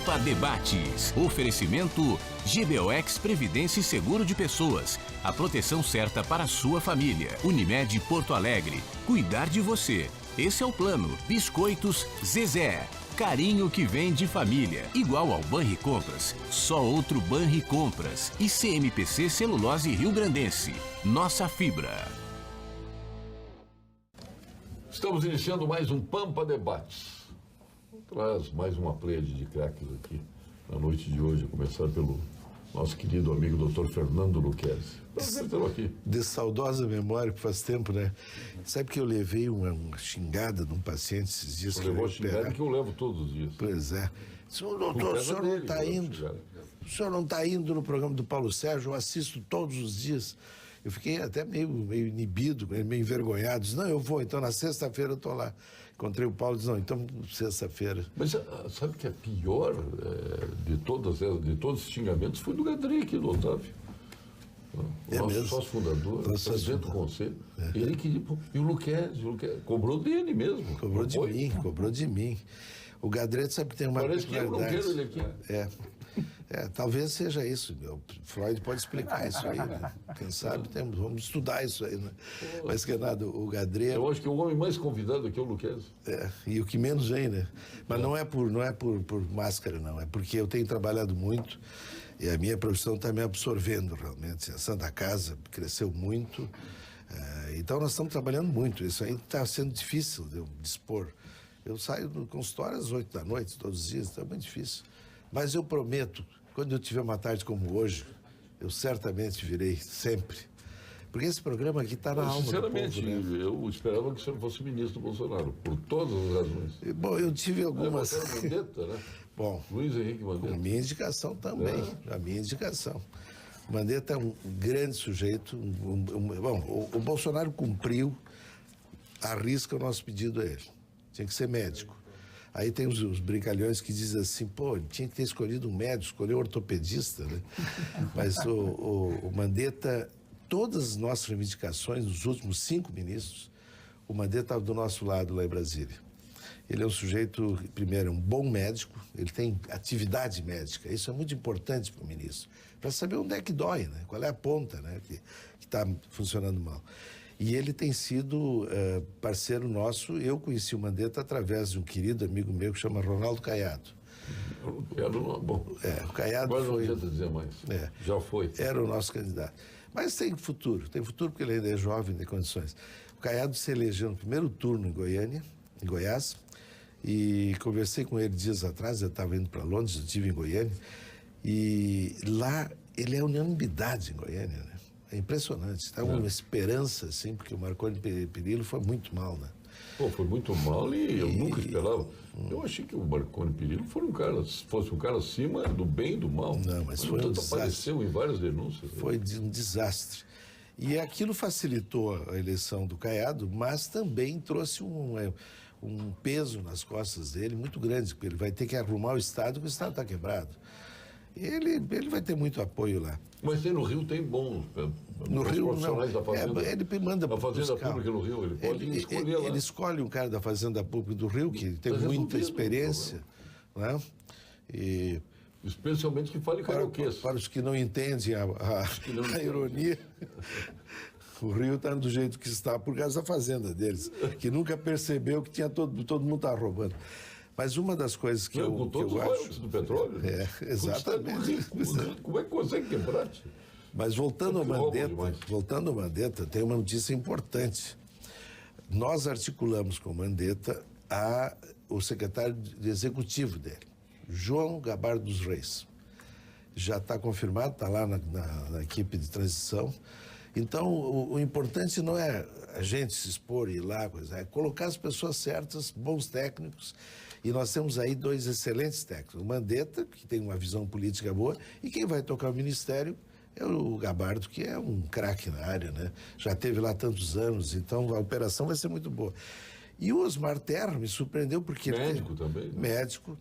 Pampa Debates. Oferecimento GBOX Previdência e Seguro de Pessoas. A proteção certa para a sua família. Unimed Porto Alegre. Cuidar de você. Esse é o plano. Biscoitos Zezé. Carinho que vem de família. Igual ao Banricompras. Só outro Banricompras. E CMPC Celulose Rio Grandense. Nossa fibra. Estamos iniciando mais um Pampa Debates. Traz mais uma pleiade de craques aqui na noite de hoje, a começar pelo nosso querido amigo Dr. Fernando Lucchesi. Prazer tê-lo aqui. De saudosa memória, que faz tempo, né? Sabe que eu levei uma xingada de um paciente esses dias. Você levou a xingada que eu levo todos os dias. Pois é. Doutor, o senhor não está indo. O senhor não está indo no programa do Paulo Sérgio, eu assisto todos os dias. Eu fiquei até meio inibido, meio envergonhado. Disse, não, eu vou, então na sexta-feira eu estou lá. Encontrei o Paulo e disse, não, então sexta-feira. Mas sabe que a pior de todos os xingamentos foi do Gadri aqui, do Otávio. O nosso sócio fundador, presidente do conselho. Ele que... E o Lucchesi cobrou dele mesmo. Cobrou de mim. O Gadret sabe que tem uma parece que eu não quero ele aqui. Talvez seja isso. Freud pode explicar isso aí, né? Quem sabe vamos estudar isso aí, né? Mas, Renato, o Gadret... Eu acho que o homem mais convidado aqui é o Lucchesi. E o que menos vem, né? Mas não é por máscara, não. É porque eu tenho trabalhado muito e a minha profissão está me absorvendo, realmente. A Santa Casa cresceu muito. Então, nós estamos trabalhando muito. Isso aí está sendo difícil de eu dispor. Eu saio do consultório às 8 da noite, todos os dias, está muito difícil. Mas eu prometo, quando eu tiver uma tarde como hoje, eu certamente virei sempre. Porque esse programa aqui está na alma do povo, né? Sinceramente, eu esperava que o senhor fosse ministro do Bolsonaro, por todas as razões. Bom, eu tive algumas... Mandetta, né? Bom, Luiz Henrique Mandetta. A minha indicação também, a minha indicação. Mandetta é um grande sujeito. Bom, o Bolsonaro cumpriu, arrisca o nosso pedido a ele. Tinha que ser médico. Aí tem os brincalhões que dizem assim, pô, tinha que ter escolhido um médico, escolheu um ortopedista, né? Mas o Mandetta, todas as nossas reivindicações, nos últimos 5 ministros, o Mandetta estava do nosso lado lá em Brasília. Ele é um sujeito, primeiro, um bom médico, ele tem atividade médica, isso é muito importante para o ministro, para saber onde é que dói, né? Qual é a ponta, né? Que está funcionando mal. E ele tem sido parceiro nosso. Eu conheci o Mandetta através de um querido amigo meu que chama Ronaldo Caiado. Bom. O Caiado agora foi... não adianta dizer mais. Já foi. Era o nosso candidato. Mas tem futuro porque ele ainda é jovem, tem condições. O Caiado se elegeu no primeiro turno em Goiás, e conversei com ele dias atrás, eu estava indo para Londres, eu estive em Goiânia, e lá ele é unanimidade em Goiânia, né? É impressionante, está uma esperança, assim, porque o Marconi Perillo foi muito mal, né? Pô, foi muito mal e eu nunca esperava. Eu achei que o Marconi Perillo fosse um cara acima do bem e do mal. Não, mas foi um desastre. Apareceu em várias denúncias. Foi um desastre. E aquilo facilitou a eleição do Caiado, mas também trouxe um peso nas costas dele muito grande, porque ele vai ter que arrumar o Estado, porque o Estado está quebrado. Ele vai ter muito apoio lá. Mas no Rio tem bons no Rio, profissionais não. da Fazenda. Ele manda da Fazenda Pública no Rio, ele pode escolher lá. Ele escolhe um cara da Fazenda Pública do Rio, que tem muita experiência, né? E especialmente que fale carioquês. Para os que não entendem a ironia, o Rio está do jeito que está por causa da fazenda deles, que nunca percebeu que tinha todo mundo está roubando. Mas uma das coisas que eu acho... do petróleo. Exatamente. Como é que consegue quebrar? Mas voltando ao Mandetta, tem uma notícia importante. Nós articulamos com o Mandetta o secretário de executivo dele, João Gabardo dos Reis. Já está confirmado, está lá na equipe de transição. Então, o importante não é a gente se expor e ir lá, é colocar as pessoas certas, bons técnicos. E nós temos aí 2 excelentes técnicos. O Mandetta, que tem uma visão política boa, e quem vai tocar o ministério é o Gabardo, que é um craque na área, né? Já teve lá tantos anos, então a operação vai ser muito boa. E o Osmar Terra me surpreendeu porque... Médico também. Né? Médico.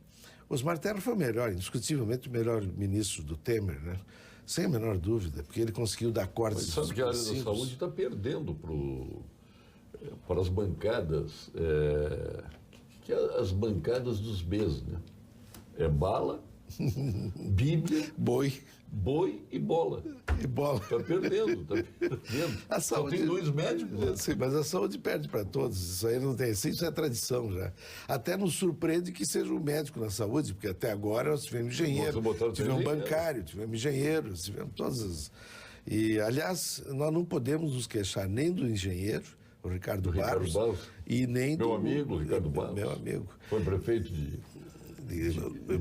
O Osmar Terra foi o melhor, indiscutivelmente o melhor ministro do Temer, né? Sem a menor dúvida, porque ele conseguiu dar cortes. Mas sabe que a área da saúde está perdendo para as bancadas, que é as bancadas dos Bs, né? É bala Bíblia, boi e bola. e bola. Está perdendo, está perdendo. A saúde, só tem 2 médicos. Né? Sim, mas a saúde perde para todos. Isso aí não tem. Isso é tradição já. Até nos surpreende que seja um médico na saúde, porque até agora nós tivemos engenheiro, tivemos bancário, tivemos engenheiros, tivemos todas as... E, aliás, nós não podemos nos queixar nem do engenheiro, o Ricardo Barros, e nem meu amigo, Ricardo Barros. Meu amigo. Foi prefeito de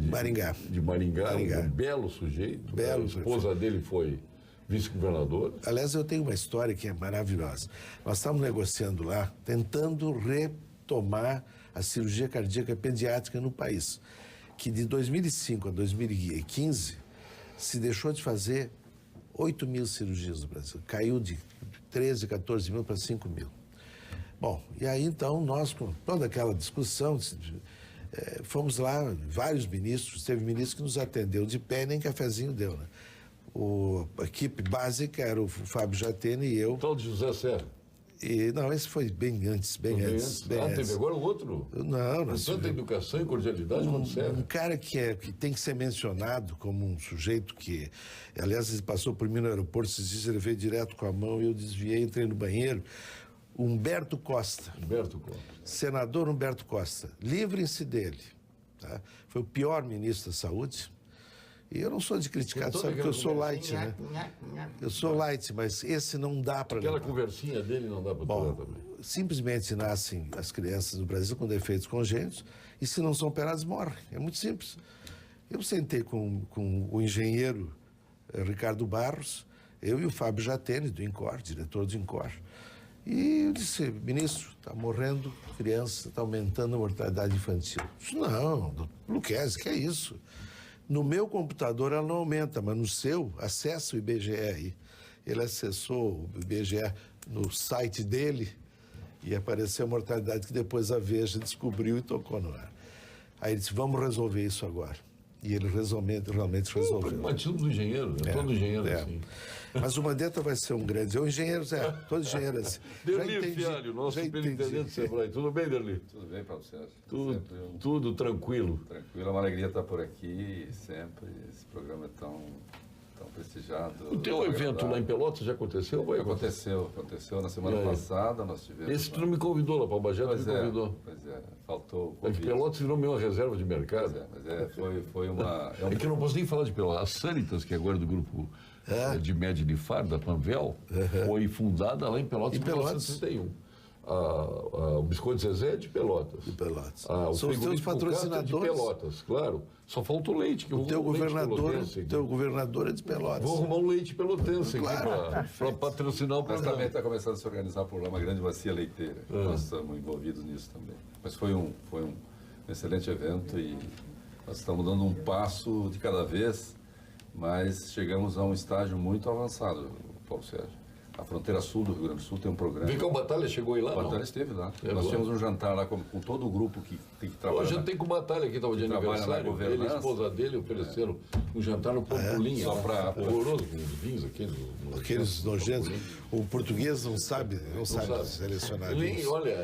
Maringá. De Maringá, um belo sujeito. A esposa dele foi vice-governadora. Aliás, eu tenho uma história que é maravilhosa. Nós estávamos negociando lá, tentando retomar a cirurgia cardíaca pediátrica no país, que de 2005 a 2015 se deixou de fazer 8 mil cirurgias no Brasil. Caiu de 13, 14 mil para 5 mil. Bom, e aí então nós, com toda aquela discussão, fomos lá, vários ministros, teve ministro que nos atendeu de pé, nem cafezinho deu, né? A equipe básica era o Fábio Jatene e eu. O tal de José Serra. E, não, esse foi bem antes. Teve agora o outro? Não. Tanta educação e cordialidade quanto Serra. Um cara que tem que ser mencionado como um sujeito que... Aliás, ele passou por mim no aeroporto, ele veio direto com a mão e eu desviei, entrei no banheiro. Humberto Costa. Senador Humberto Costa. Livrem-se dele. Tá? Foi o pior ministro da Saúde. E eu não sou de criticar, sabe que eu sou light, né? Eu sou light, mas esse não dá para... Aquela conversinha dele não dá para tocar também. Simplesmente nascem as crianças no Brasil com defeitos congênitos e se não são operados, morrem. É muito simples. Eu sentei com o engenheiro Ricardo Barros, eu e o Fábio Jatene, do INCOR, diretor do INCOR. E eu disse, ministro, está morrendo criança, está aumentando a mortalidade infantil. Eu disse, não, Luquezzi, que é isso? No meu computador ela não aumenta, mas no seu, acessa o IBGE aí. Ele acessou o IBGE no site dele e apareceu a mortalidade que depois a Veja descobriu e tocou no ar. Aí ele disse, vamos resolver isso agora. E ele realmente resolveu. O pragmatismo do engenheiro, todo engenheiro assim. Mas o Mandetta vai ser um grande... O engenheiro, todo engenheiro assim. Derli Fialho, nosso superintendente do Sebrae. Tudo bem, Derli? Tudo bem, Paulo Sérgio? Tudo tranquilo. Tranquilo, é uma alegria estar por aqui sempre. Esse programa é tão prestigiado. O teu evento lá em Pelotas já aconteceu? Aconteceu na semana passada, nós tivemos... Esse tu não me convidou lá para o Bagé, tu me convidou. Pois é, faltou o convite. É que Pelotas virou meio uma reserva de mercado. Foi uma... É que eu não posso nem falar de Pelotas. A Sanitas, que é agora do grupo de média de Faro, da Panvel, foi fundada lá em Pelotas em 1931. O Biscoito Zezé é de Pelotas. São os teus patrocinadores. De Pelotas, claro. Só falta o leite. O teu governador é de Pelotas. Vou arrumar um leite pelotense aqui para patrocinar o programa. Mas também está começando a se organizar por lá uma grande bacia leiteira. Nós estamos envolvidos nisso também. Mas foi um excelente evento e nós estamos dando um passo de cada vez, mas chegamos a um estágio muito avançado, Paulo Sérgio. A fronteira sul do Rio Grande do Sul tem um programa... Vem que o Batalha chegou aí lá, não? O Batalha esteve lá. Nós tínhamos um jantar lá com todo o grupo que tem que trabalhar. Hoje eu tenho com o Batalha aqui, estava de aniversário. Ele e a esposa dele ofereceram um jantar no Pompolinha. Só para... Horroroso, com os vinhos aqui. Aqueles nojentos. O português não sabe selecionar vinhos. Olha,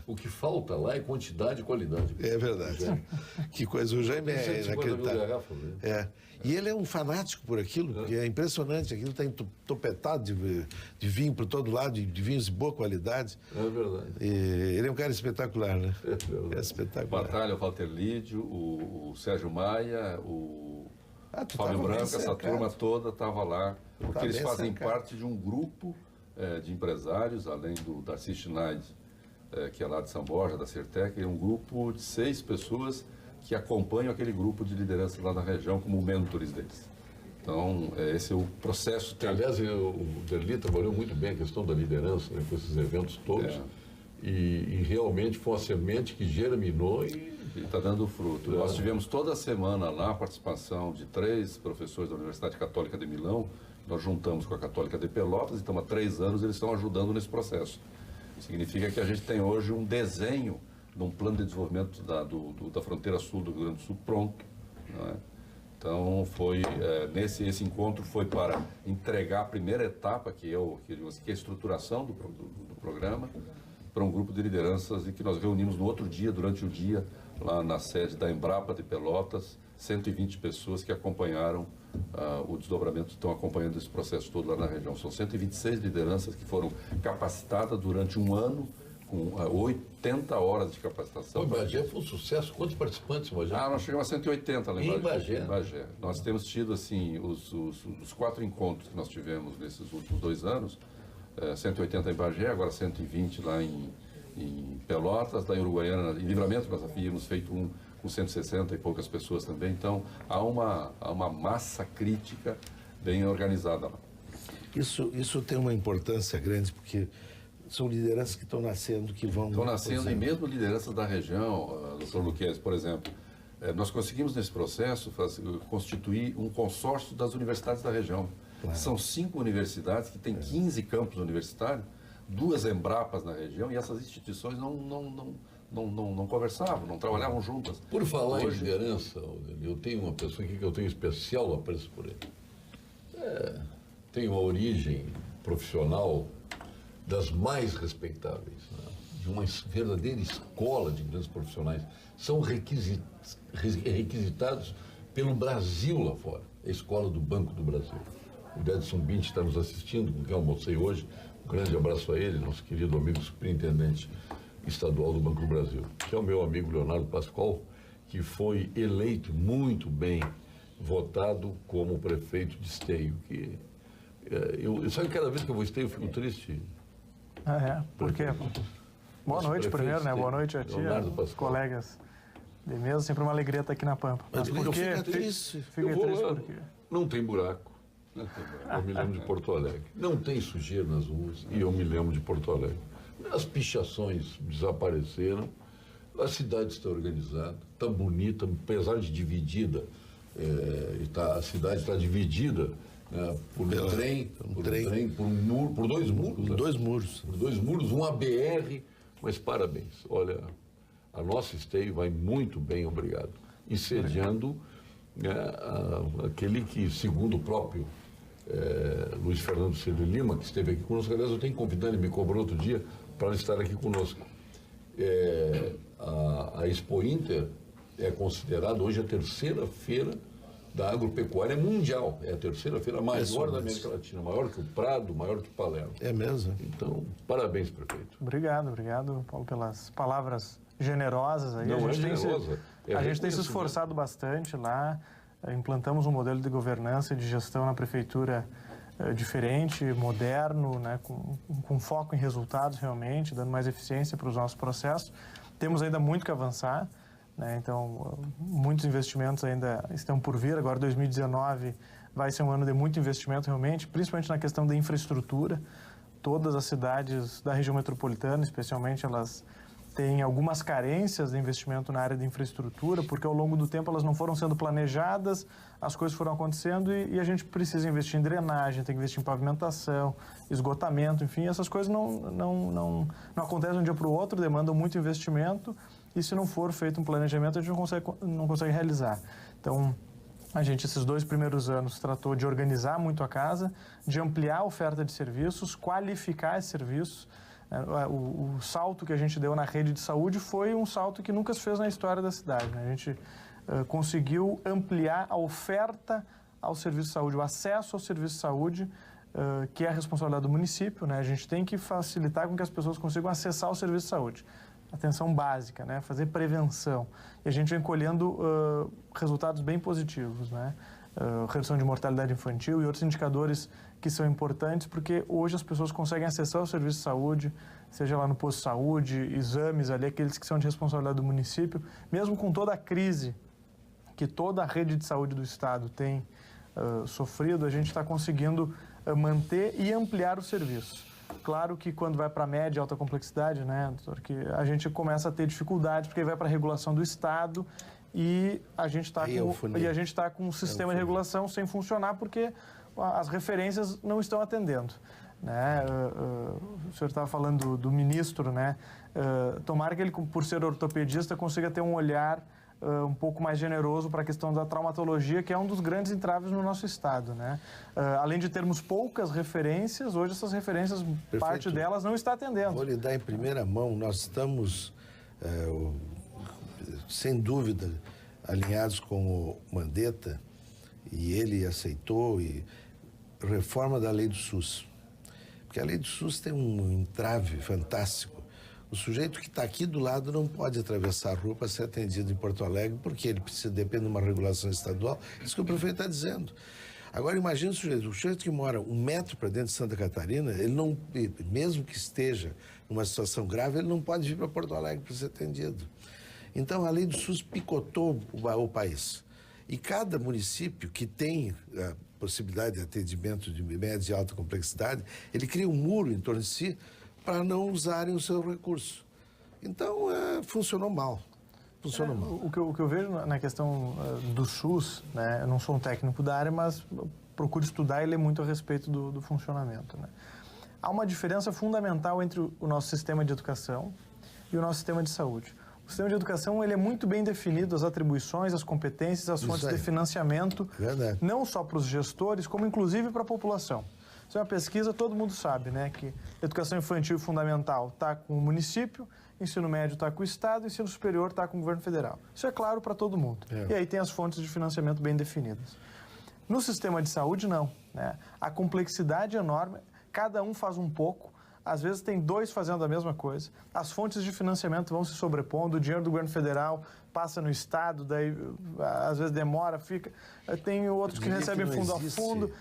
o que falta lá é quantidade e qualidade. É verdade. Que coisa, o Jaime é inacreditável. E ele é um fanático por aquilo, porque é impressionante. Aquilo está entopetado de vinho por todo lado, de vinhos de boa qualidade. É verdade. E ele é um cara espetacular, né? É espetacular. Batalha, o Walter Lídio, o Sérgio Maia, o Fábio Branco, essa turma toda estava lá, porque eles fazem parte de um grupo de empresários, além do Darcy Schneid, que é lá de São Borja, da Certec, é um grupo de 6 pessoas que acompanham aquele grupo de liderança lá na região como mentores deles. Então, esse é o processo. Aliás, o Derli trabalhou muito bem a questão da liderança, né, com esses eventos todos, e realmente foi uma semente que germinou e está dando fruto. Nós tivemos toda semana lá a participação de 3 professores da Universidade Católica de Milão. Nós juntamos com a Católica de Pelotas, então há 3 anos eles estão ajudando nesse processo. Significa que a gente tem hoje um desenho de um plano de desenvolvimento da fronteira sul do Rio Grande do Sul pronto. Não é? Então, esse encontro foi para entregar a primeira etapa, que é a estruturação do programa, para um grupo de lideranças e que nós reunimos no outro dia, durante o dia, lá na sede da Embrapa de Pelotas, 120 pessoas que acompanharam o desdobramento, estão acompanhando esse processo todo lá na região. São 126 lideranças que foram capacitadas durante um ano, com 80 horas de capacitação. O Bagé foi um sucesso. Quantos participantes, Bagé? Nós chegamos a 180 lá em Bagé. Bagé. Nós temos tido, assim, os 4 encontros que nós tivemos nesses últimos 2 anos, 180 em Bagé, agora 120 lá em Pelotas, lá em Uruguaiana, em Livramento nós havíamos feito um com 160 e poucas pessoas também. Então, há uma massa crítica bem organizada lá. Isso tem uma importância grande, porque são lideranças que estão nascendo, que vão... Estão nascendo, e mesmo lideranças da região, doutor Luquezzi, por exemplo, nós conseguimos nesse processo constituir um consórcio das universidades da região. Claro. São 5 universidades que têm 15 campos universitários, 2 Embrapas na região, e essas instituições não conversavam, não trabalhavam juntas. Por falar em liderança, eu tenho uma pessoa aqui que eu tenho especial apreço por ele. Tem uma origem profissional das mais respeitáveis, né? De uma verdadeira escola de grandes profissionais. São requisitados pelo Brasil lá fora. A escola do Banco do Brasil. O Edson Bint está nos assistindo, com quem eu almocei hoje. Um grande abraço a ele, nosso querido amigo superintendente estadual do Banco do Brasil, que é o meu amigo Leonardo Pascoal, que foi eleito muito bem votado como prefeito de Esteio. Sabe que cada vez que eu vou a Esteio eu fico triste. Por quê? Boa noite primeiro, né? Boa noite a ti, aos colegas de mesa. Sempre uma alegria estar aqui na Pampa. Mas por quê? Fica triste. Fica triste porque... Não tem buraco. Eu me lembro de Porto Alegre. Não tem sujeira nas ruas e eu me lembro de Porto Alegre. As pichações desapareceram, a cidade está organizada, está bonita, apesar de dividida, a cidade está dividida por um muro, por 2 muros. Por 2 muros. Por 2 muros, um ABR, mas parabéns. Olha, a nossa Esteio vai muito bem, obrigado. E sediando aquele que, segundo o próprio Luiz Fernando Ciro Lima, que esteve aqui conosco, aliás, eu tenho convidado, ele me cobrou outro dia para estar aqui conosco. A Expo Inter é considerada hoje a 3ª feira da agropecuária mundial. É a 3ª feira maior da América Latina, maior que o Prado, maior que o Palermo. É mesmo? Então, parabéns, prefeito. Obrigado, Paulo, pelas palavras generosas aí. Não, a gente tem se esforçado bastante lá, implantamos um modelo de governança e de gestão na prefeitura diferente, moderno, né, com foco em resultados realmente, dando mais eficiência para os nossos processos. Temos ainda muito que avançar, né, então muitos investimentos ainda estão por vir. Agora 2019 vai ser um ano de muito investimento realmente, principalmente na questão da infraestrutura. Todas as cidades da região metropolitana, especialmente, elas têm algumas carências de investimento na área de infraestrutura, porque ao longo do tempo elas não foram sendo planejadas, as coisas foram acontecendo e a gente precisa investir em drenagem, tem que investir em pavimentação, esgotamento, enfim, essas coisas não acontecem de um dia para o outro, demandam muito investimento e se não for feito um planejamento a gente não consegue realizar. Então, a gente, esses 2 primeiros anos, tratou de organizar muito a casa, de ampliar a oferta de serviços, qualificar esses serviços. O salto que a gente deu na rede de saúde foi um salto que nunca se fez na história da cidade, né? A gente conseguiu ampliar a oferta ao serviço de saúde, o acesso ao serviço de saúde, que é a responsabilidade do município, né? A gente tem que facilitar com que as pessoas consigam acessar o serviço de saúde. Atenção básica, né? Fazer prevenção. E a gente vem colhendo resultados bem positivos, né? Redução de mortalidade infantil e outros indicadores que são importantes, porque hoje as pessoas conseguem acessar o serviço de saúde, seja lá no posto de saúde, exames ali, aqueles que são de responsabilidade do município, mesmo com toda a crise que toda a rede de saúde do estado tem sofrido, a gente está conseguindo manter e ampliar o serviço. Claro que quando vai para média e alta complexidade, né, doutor, que a gente começa a ter dificuldades, porque vai para a regulação do estado e a gente está com um sistema de regulação sem funcionar porque as referências não estão atendendo, né? O senhor estava falando do ministro, né? Tomara que ele, por ser ortopedista, consiga ter um olhar um pouco mais generoso para a questão da traumatologia, que é um dos grandes entraves no nosso estado, né? Além de termos poucas referências, hoje essas referências, perfeito, parte delas não está atendendo. Vou lhe dar em primeira mão, nós estamos, sem dúvida, alinhados com o Mandetta, e ele aceitou, e reforma da lei do SUS. Porque a lei do SUS tem um entrave fantástico. O sujeito que está aqui do lado não pode atravessar a rua para ser atendido em Porto Alegre, porque ele depende de uma regulação estadual. Isso que o prefeito está dizendo. Agora, imagina o sujeito que mora 1 metro para dentro de Santa Catarina, ele não, mesmo que esteja numa situação grave, ele não pode vir para Porto Alegre para ser atendido. Então, a lei do SUS picotou o país. E cada município que tem a possibilidade de atendimento de média e alta complexidade, ele cria um muro em torno de si para não usarem o seu recurso. Então, funcionou mal. Funcionou mal. O que eu vejo na questão do SUS, né, eu não sou um técnico da área, mas procuro estudar e ler muito a respeito do funcionamento. Né? Há uma diferença fundamental entre o nosso sistema de educação e o nosso sistema de saúde. O sistema de educação ele é muito bem definido, as atribuições, as competências, as fontes de financiamento, não só para os gestores, como inclusive para a população. Isso é uma pesquisa, todo mundo sabe, né, que educação infantil e fundamental está com o município, ensino médio está com o Estado, ensino superior está com o governo federal. Isso é claro para todo mundo. E aí tem as fontes de financiamento bem definidas. No sistema de saúde, não. Né? A complexidade é enorme, cada um faz um pouco, às vezes tem 2 fazendo a mesma coisa, as fontes de financiamento vão se sobrepondo, o dinheiro do governo federal passa no Estado, daí às vezes demora, fica... Tem outros que recebem fundo a fundo...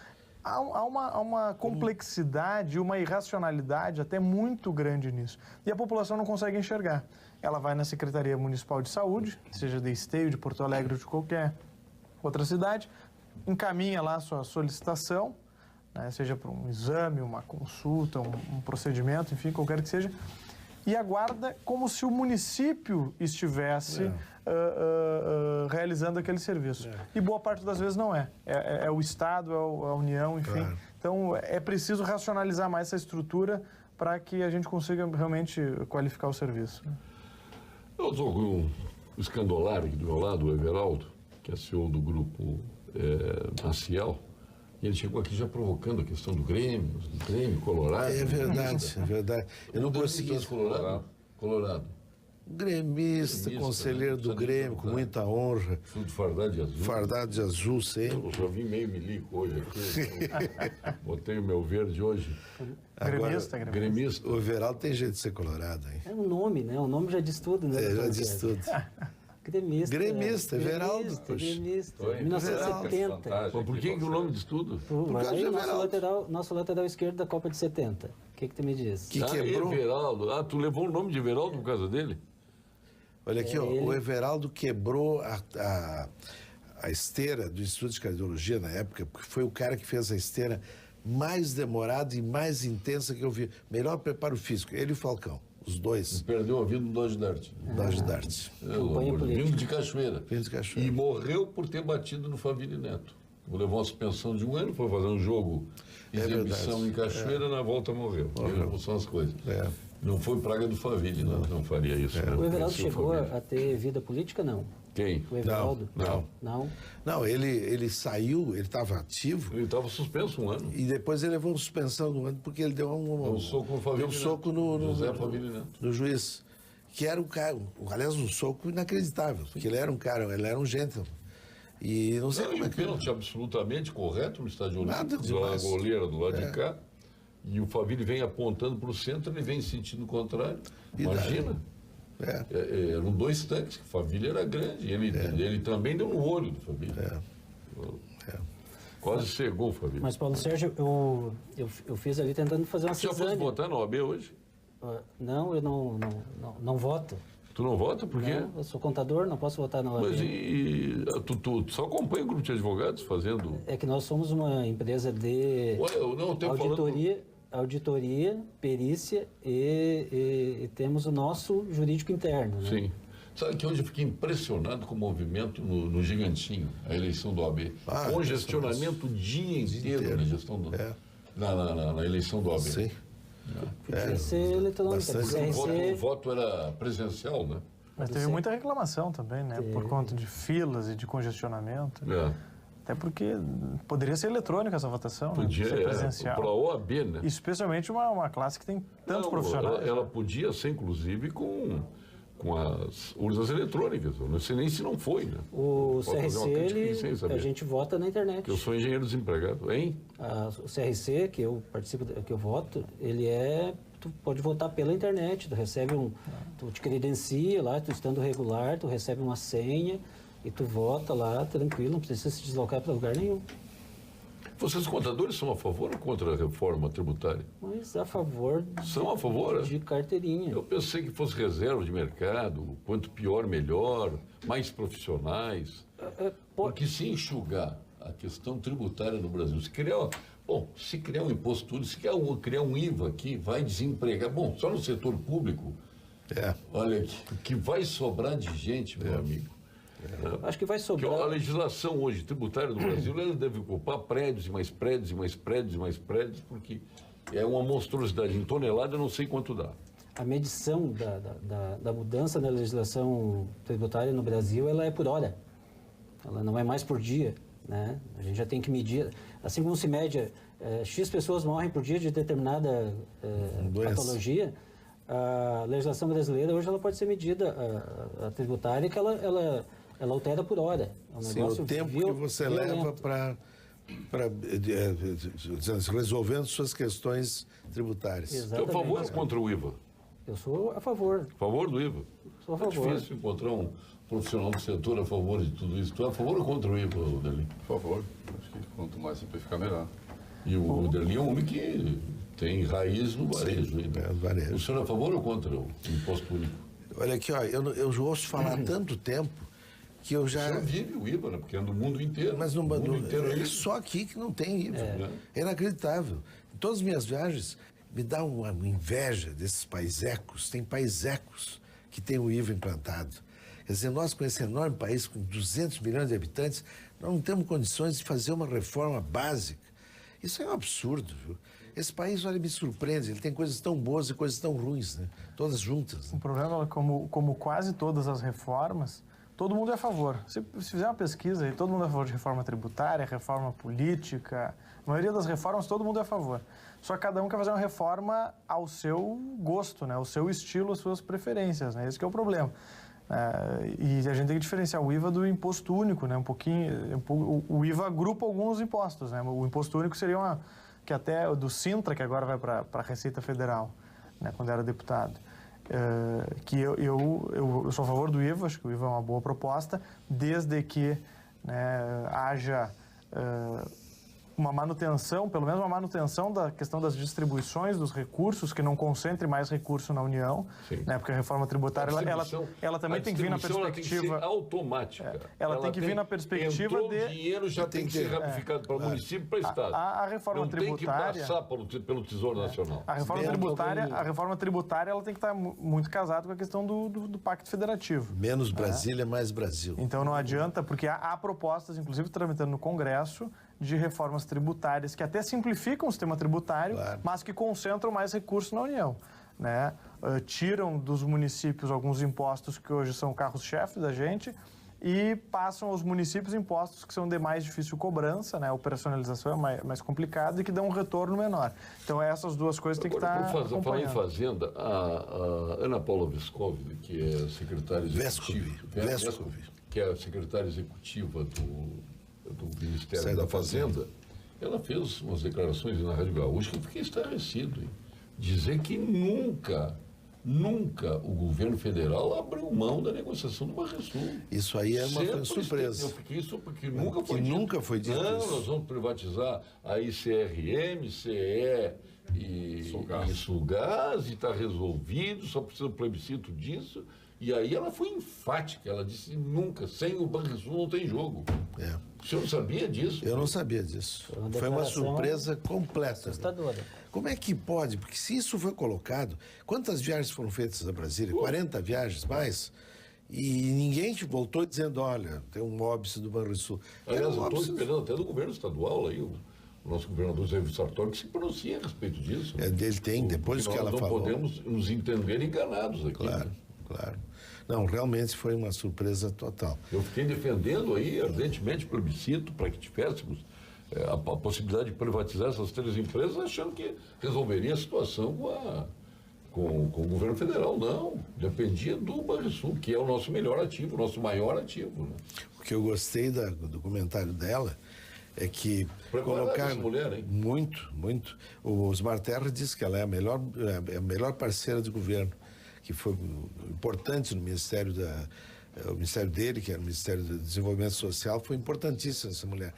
Há uma complexidade, uma irracionalidade até muito grande nisso. E a população não consegue enxergar. Ela vai na Secretaria Municipal de Saúde, seja de Esteio, de Porto Alegre ou de qualquer outra cidade, encaminha lá a sua solicitação, né, seja para um exame, uma consulta, um procedimento, enfim, qualquer que seja, e aguarda como se o município estivesse realizando aquele serviço. E boa parte das vezes não é. É o Estado, é a União, enfim. Claro. Então, é preciso racionalizar mais essa estrutura para que a gente consiga realmente qualificar o serviço. Eu estou com um escandolário aqui do meu lado, o Everaldo, que é CEO do grupo Maciel. E ele chegou aqui já provocando a questão do Grêmio Colorado. É verdade, é verdade. Eu não consegui... Colorado. Gremista, conselheiro do Grêmio, com muita honra. Tudo fardado de azul. Fardado de azul, sempre. Eu só vim meio milico hoje aqui. Botei o meu verde hoje. Gremista. O Everaldo tem jeito de ser colorado, hein? É um nome, né? O nome já diz tudo, né? Já diz tudo. Gremista, Everaldo. Gremista, 1970. Mas por que o nome diz tudo? Por causa do Everaldo. Nosso lateral esquerdo da Copa de 70. O que tu me diz? Que quebrou... Everaldo. Tu levou o nome de Everaldo por causa dele? Olha aqui, o Everaldo quebrou a esteira do Instituto de Cardiologia na época, porque foi o cara que fez a esteira mais demorada e mais intensa que eu vi. Melhor preparo físico, ele e o Falcão, os dois. Perdeu a vida no Dodge Dart. Dodge Dart. Vindo de Cachoeira. Vindo de Cachoeira. E morreu por ter batido no Faville Neto. Levou uma suspensão de 1 ano, foi fazer um jogo de exibição em Cachoeira, na volta morreu. São as coisas. Não foi praga do Faville, não faria isso. O Everaldo chegou a ter vida política, não? Quem? O Everaldo? Não, ele saiu, ele estava ativo. Ele estava suspenso 1 ano. E depois ele levou uma suspensão de 1 ano porque ele deu um soco no Faville. Deu um soco José Faville Neto. No juiz. Que era um cara, aliás, um soco inacreditável. Porque ele era um cara, ele era um gentleman. E não sei como é que... pênalti absolutamente correto no estádio olímpico. A goleira do lado de cá. E o Faville vem apontando para o centro, ele vem em sentido contrário. Imagina. Eram 2 tanques, o Faville era grande. Ele também deu no olho do Faville. Quase cegou o Faville. Mas, Paulo Sérgio, eu fiz ali tentando fazer uma cisânia. Já fosse votar na OAB hoje? Não, eu não voto. Tu não vota? Por quê? Não, eu sou contador, não posso votar na OAB. Mas tu só acompanha o grupo de advogados fazendo... É que nós somos uma empresa de auditoria, perícia e temos o nosso jurídico interno. Né? Sim. Sabe que hoje eu fiquei impressionado com o movimento no Gigantinho, a eleição do OAB. Congestionamento o dia inteiro na gestão do... Na eleição do OAB. Sim. Podia ser eletrônica. O voto era presencial, né? Mas teve muita reclamação também, né? Por conta de filas e de congestionamento. Até porque poderia ser eletrônica essa votação, podia, ser presencial. Para a OAB, né? Especialmente uma classe que tem tantos profissionais. Ela podia ser, inclusive, com com as urnas eletrônicas. Eu não sei nem se não foi, né? O CRC, a gente vota na internet. Eu sou engenheiro desempregado, hein? O CRC, que eu participo, que eu voto, tu pode votar pela internet, tu te credencia lá, tu estando regular, tu recebe uma senha e tu vota lá tranquilo, não precisa se deslocar para lugar nenhum. Vocês, contadores, são a favor ou contra a reforma tributária? Mas a favor. São a favor? De carteirinha. Eu pensei que fosse reserva de mercado, quanto pior, melhor, mais profissionais. Porque se enxugar a questão tributária no Brasil, se criar um imposto único, se criar um IVA aqui, vai desempregar. Bom, só no setor público, olha, que vai sobrar de gente, meu amigo. Acho que vai sobrar. Porque a legislação hoje tributária do Brasil, ela deve ocupar prédios e mais prédios e mais prédios e mais prédios, porque é uma monstruosidade. Em tonelada, eu não sei quanto dá. A medição da mudança na legislação tributária no Brasil, ela é por hora. Ela não é mais por dia, né? A gente já tem que medir. Assim como se mede, X pessoas morrem por dia de determinada patologia, a legislação brasileira hoje ela pode ser medida, a tributária, que ela altera por hora. É um negócio o tempo que você leva para resolvendo suas questões tributárias. Exatamente. Você é a favor ou contra o IVA? Eu sou a favor. A favor do IVA? Sou a favor. É difícil encontrar um profissional do setor a favor de tudo isso. Tu é a favor ou contra o IVA, Derli? Por favor. Acho que quanto mais simplificar, melhor. E o Derli é um homem que tem raiz no varejo. Sim, varejo. O senhor é a favor ou contra o imposto único? Olha aqui, ó, eu ouço falar há tanto tempo que eu já... O senhor vive o IVA, né? Porque é do mundo inteiro. Mas no mundo inteiro é só aqui que não tem IVA. É inacreditável. Em todas as minhas viagens, me dá uma inveja desses paisecos. Tem paisecos que têm o IVA implantado. Quer dizer, nós com esse enorme país, com 200 milhões de habitantes, nós não temos condições de fazer uma reforma básica. Isso é um absurdo, viu? Esse país, olha, me surpreende. Ele tem coisas tão boas e coisas tão ruins, né? Todas juntas. O problema é como quase todas as reformas, todo mundo é a favor. Se fizer uma pesquisa aí, todo mundo é a favor de reforma tributária, reforma política. A maioria das reformas, todo mundo é a favor. Só que cada um quer fazer uma reforma ao seu gosto, né? Ao seu estilo, às suas preferências, né? Esse que é o problema. E a gente tem que diferenciar o IVA do imposto único, né? O IVA agrupa alguns impostos, né? O imposto único seria que até do Sintra, que agora vai para a Receita Federal, né? Quando era deputado. Que eu sou a favor do IVA, acho que o IVA é uma boa proposta, desde que, né, haja uma manutenção, pelo menos uma manutenção da questão das distribuições dos recursos, que não concentre mais recurso na União, né, porque a reforma tributária ela também tem que vir na perspectiva... Tem que ser automática. Ela tem que vir na perspectiva o dinheiro já tem que ser ramificado para o município e para o Estado. A reforma tributária... Tem que passar pelo Tesouro Nacional. A reforma tributária ela tem que estar muito casada com a questão do Pacto Federativo. Menos Brasília, mais Brasil. Então não adianta, porque há propostas, inclusive tramitando no Congresso, de reformas tributárias que até simplificam o sistema tributário, mas que concentram mais recursos na União, né? Tiram dos municípios alguns impostos que hoje são carros-chefe da gente e passam aos municípios impostos que são de mais difícil cobrança, né? A operacionalização é mais complicada e que dão um retorno menor. Então essas duas coisas têm que estar acompanhando. Falar em Fazenda, a Ana Paula Vescovi, que é secretária executiva, que é a secretária executiva do Ministério da Fazenda, ela fez umas declarações na Rádio Gaúcha que eu fiquei estarrecido. Dizer que nunca o governo federal abriu mão da negociação do Banrisul. Isso aí é uma surpresa. Eu fiquei isso porque nunca foi dito não, isso. Nós vamos privatizar a ICRM, CE e Sulgás e está resolvido, só precisa do plebiscito disso. E aí ela foi enfática, ela disse nunca, sem o Banrisul não tem jogo. O senhor sabia disso? Eu não sabia disso. Foi uma surpresa completa. Assustadora. Como é que pode? Porque se isso foi colocado, quantas viagens foram feitas a Brasília? 40 viagens mais? E ninguém voltou dizendo, olha, tem um óbice do Banrisul. Aliás, eu estou esperando até do governo estadual aí, o nosso governador Zé Sartori, que se pronuncia a respeito disso. Ele tem, depois que ela falou. Nós não podemos nos entender enganados aqui. Claro. Não, realmente foi uma surpresa total. Eu fiquei defendendo aí ardentemente o plebiscito para que tivéssemos a possibilidade de privatizar essas três empresas, achando que resolveria a situação com o governo federal, não. Dependia do Banrisul, que é o nosso melhor ativo, o nosso maior ativo. Né? O que eu gostei do comentário dela é que colocar mulher, hein? Muito. O Osmar Terra disse que ela é a melhor parceira de governo, que foi importante no Ministério o Ministério dele, que era o Ministério do Desenvolvimento Social, foi importantíssima essa mulher.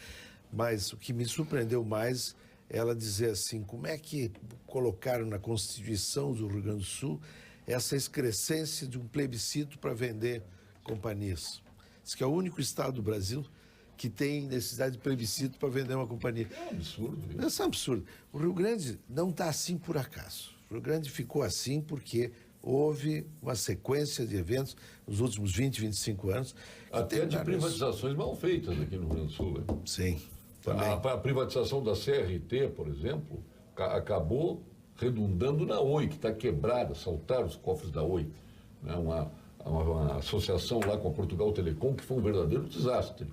Mas o que me surpreendeu mais, ela dizer assim, como é que colocaram na Constituição do Rio Grande do Sul essa excrescência de um plebiscito para vender companhias. Diz que é o único estado do Brasil que tem necessidade de plebiscito para vender uma companhia. É um absurdo. Isso é um absurdo. O Rio Grande não está assim por acaso. O Rio Grande ficou assim porque houve uma sequência de eventos nos últimos 20, 25 anos. Até de privatizações mal feitas aqui no Rio Grande do Sul. Né? Sim. Também. A privatização da CRT, por exemplo, acabou redundando na Oi, que está quebrada, saltaram os cofres da Oi. Né? Uma associação lá com a Portugal Telecom, que foi um verdadeiro desastre.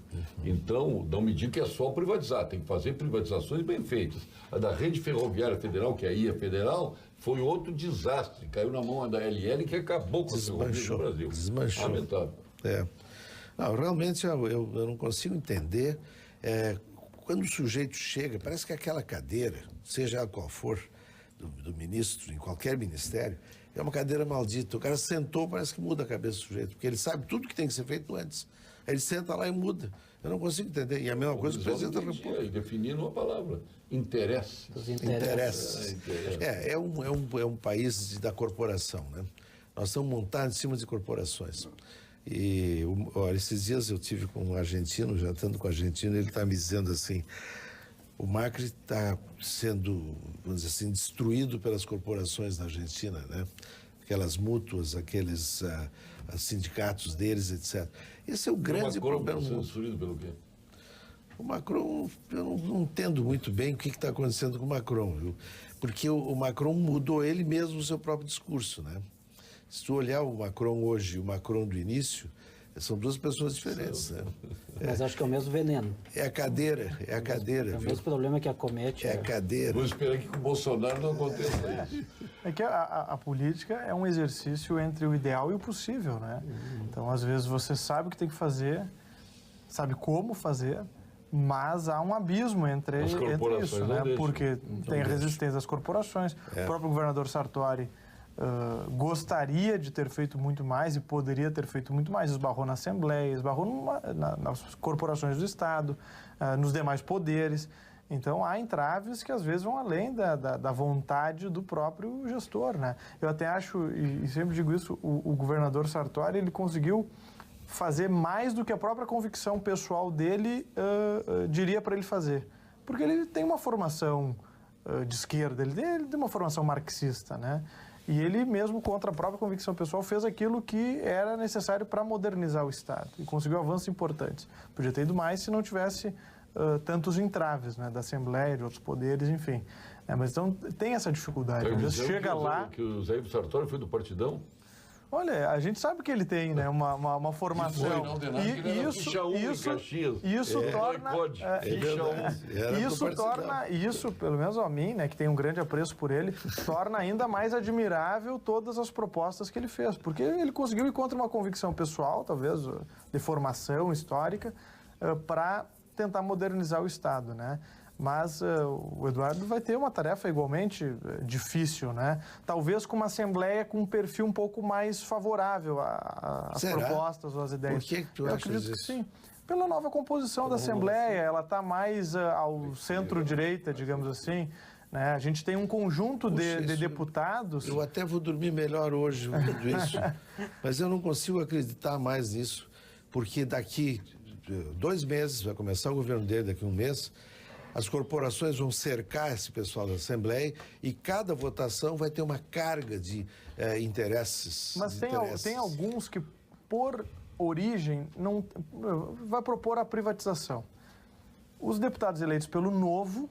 Então, não me diga que é só privatizar, tem que fazer privatizações bem feitas. A da Rede Ferroviária Federal, que é a IA Federal, foi outro desastre. Caiu na mão da LL, que acabou com o ferroviário no Brasil. Desmanchou. Lamentável. Não, realmente eu não consigo entender. Quando o sujeito chega, parece que aquela cadeira, seja ela qual for, do ministro, em qualquer ministério, é uma cadeira maldita. O cara sentou, parece que muda a cabeça do sujeito, porque ele sabe tudo que tem que ser feito antes. Ele senta lá e muda. Eu não consigo entender. E a mesma coisa que o presidente da República. E definindo uma palavra, interesse. Interesses. É um país da corporação, né? Nós estamos montados em cima de corporações. E olha, esses dias eu tive com um argentino, jantando com um argentino, ele está me dizendo assim, o Macri está sendo, vamos dizer assim, destruído pelas corporações na Argentina, né? Aquelas mútuas, aqueles sindicatos deles, etc. Esse é o grande problema. Sendo destruído pelo quê? O Macron, eu não entendo muito bem o que está acontecendo com o Macron, viu? Porque o Macron mudou ele mesmo o seu próprio discurso, né? Se tu olhar o Macron hoje e o Macron do início, são duas pessoas diferentes, né? Mas acho que é o mesmo veneno. É a cadeira. É o mesmo problema que acomete. É a cadeira. Vou esperar que com o Bolsonaro não aconteça isso. É que a política é um exercício entre o ideal e o possível, né? Então, às vezes, você sabe o que tem que fazer, sabe como fazer, mas há um abismo entre isso, né? Porque tem a resistência das corporações. O próprio governador Sartori gostaria de ter feito muito mais e poderia ter feito muito mais. Esbarrou na Assembleia, esbarrou nas corporações do Estado, nos demais poderes. Então, há entraves que às vezes vão além da vontade do próprio gestor, né? Eu até acho, e sempre digo isso, o governador Sartori, ele conseguiu fazer mais do que a própria convicção pessoal dele diria para ele fazer. Porque ele tem uma formação de esquerda, ele tem uma formação marxista, né? E ele mesmo, contra a própria convicção pessoal, fez aquilo que era necessário para modernizar o Estado. E conseguiu avanços importantes. Podia ter ido mais se não tivesse tantos entraves, né? Da Assembleia, de outros poderes, enfim. Mas então tem essa dificuldade. Você chega lá... Que o Zé Sartori foi do Partidão? Olha, a gente sabe que ele tem, né, uma formação. Isso, pelo menos a mim, né, que tenho um grande apreço por ele, torna ainda mais admirável todas as propostas que ele fez, porque ele conseguiu ir contra uma convicção pessoal, talvez de formação histórica, para tentar modernizar o Estado, né? Mas o Eduardo vai ter uma tarefa igualmente difícil, né? Talvez com uma Assembleia com um perfil um pouco mais favorável às propostas ou às ideias. Por que tu achas isso? Que sim. Pela nova composição da Assembleia, ela está mais ao centro-direita, digamos assim. Né? A gente tem um conjunto de deputados... Eu até vou dormir melhor hoje ouvindo isso, mas eu não consigo acreditar mais nisso, porque daqui 2 meses, vai começar o governo dele daqui a 1 mês... As corporações vão cercar esse pessoal da Assembleia e cada votação vai ter uma carga de interesses. Mas tem alguns que, por origem, não vai propor a privatização. Os deputados eleitos pelo Novo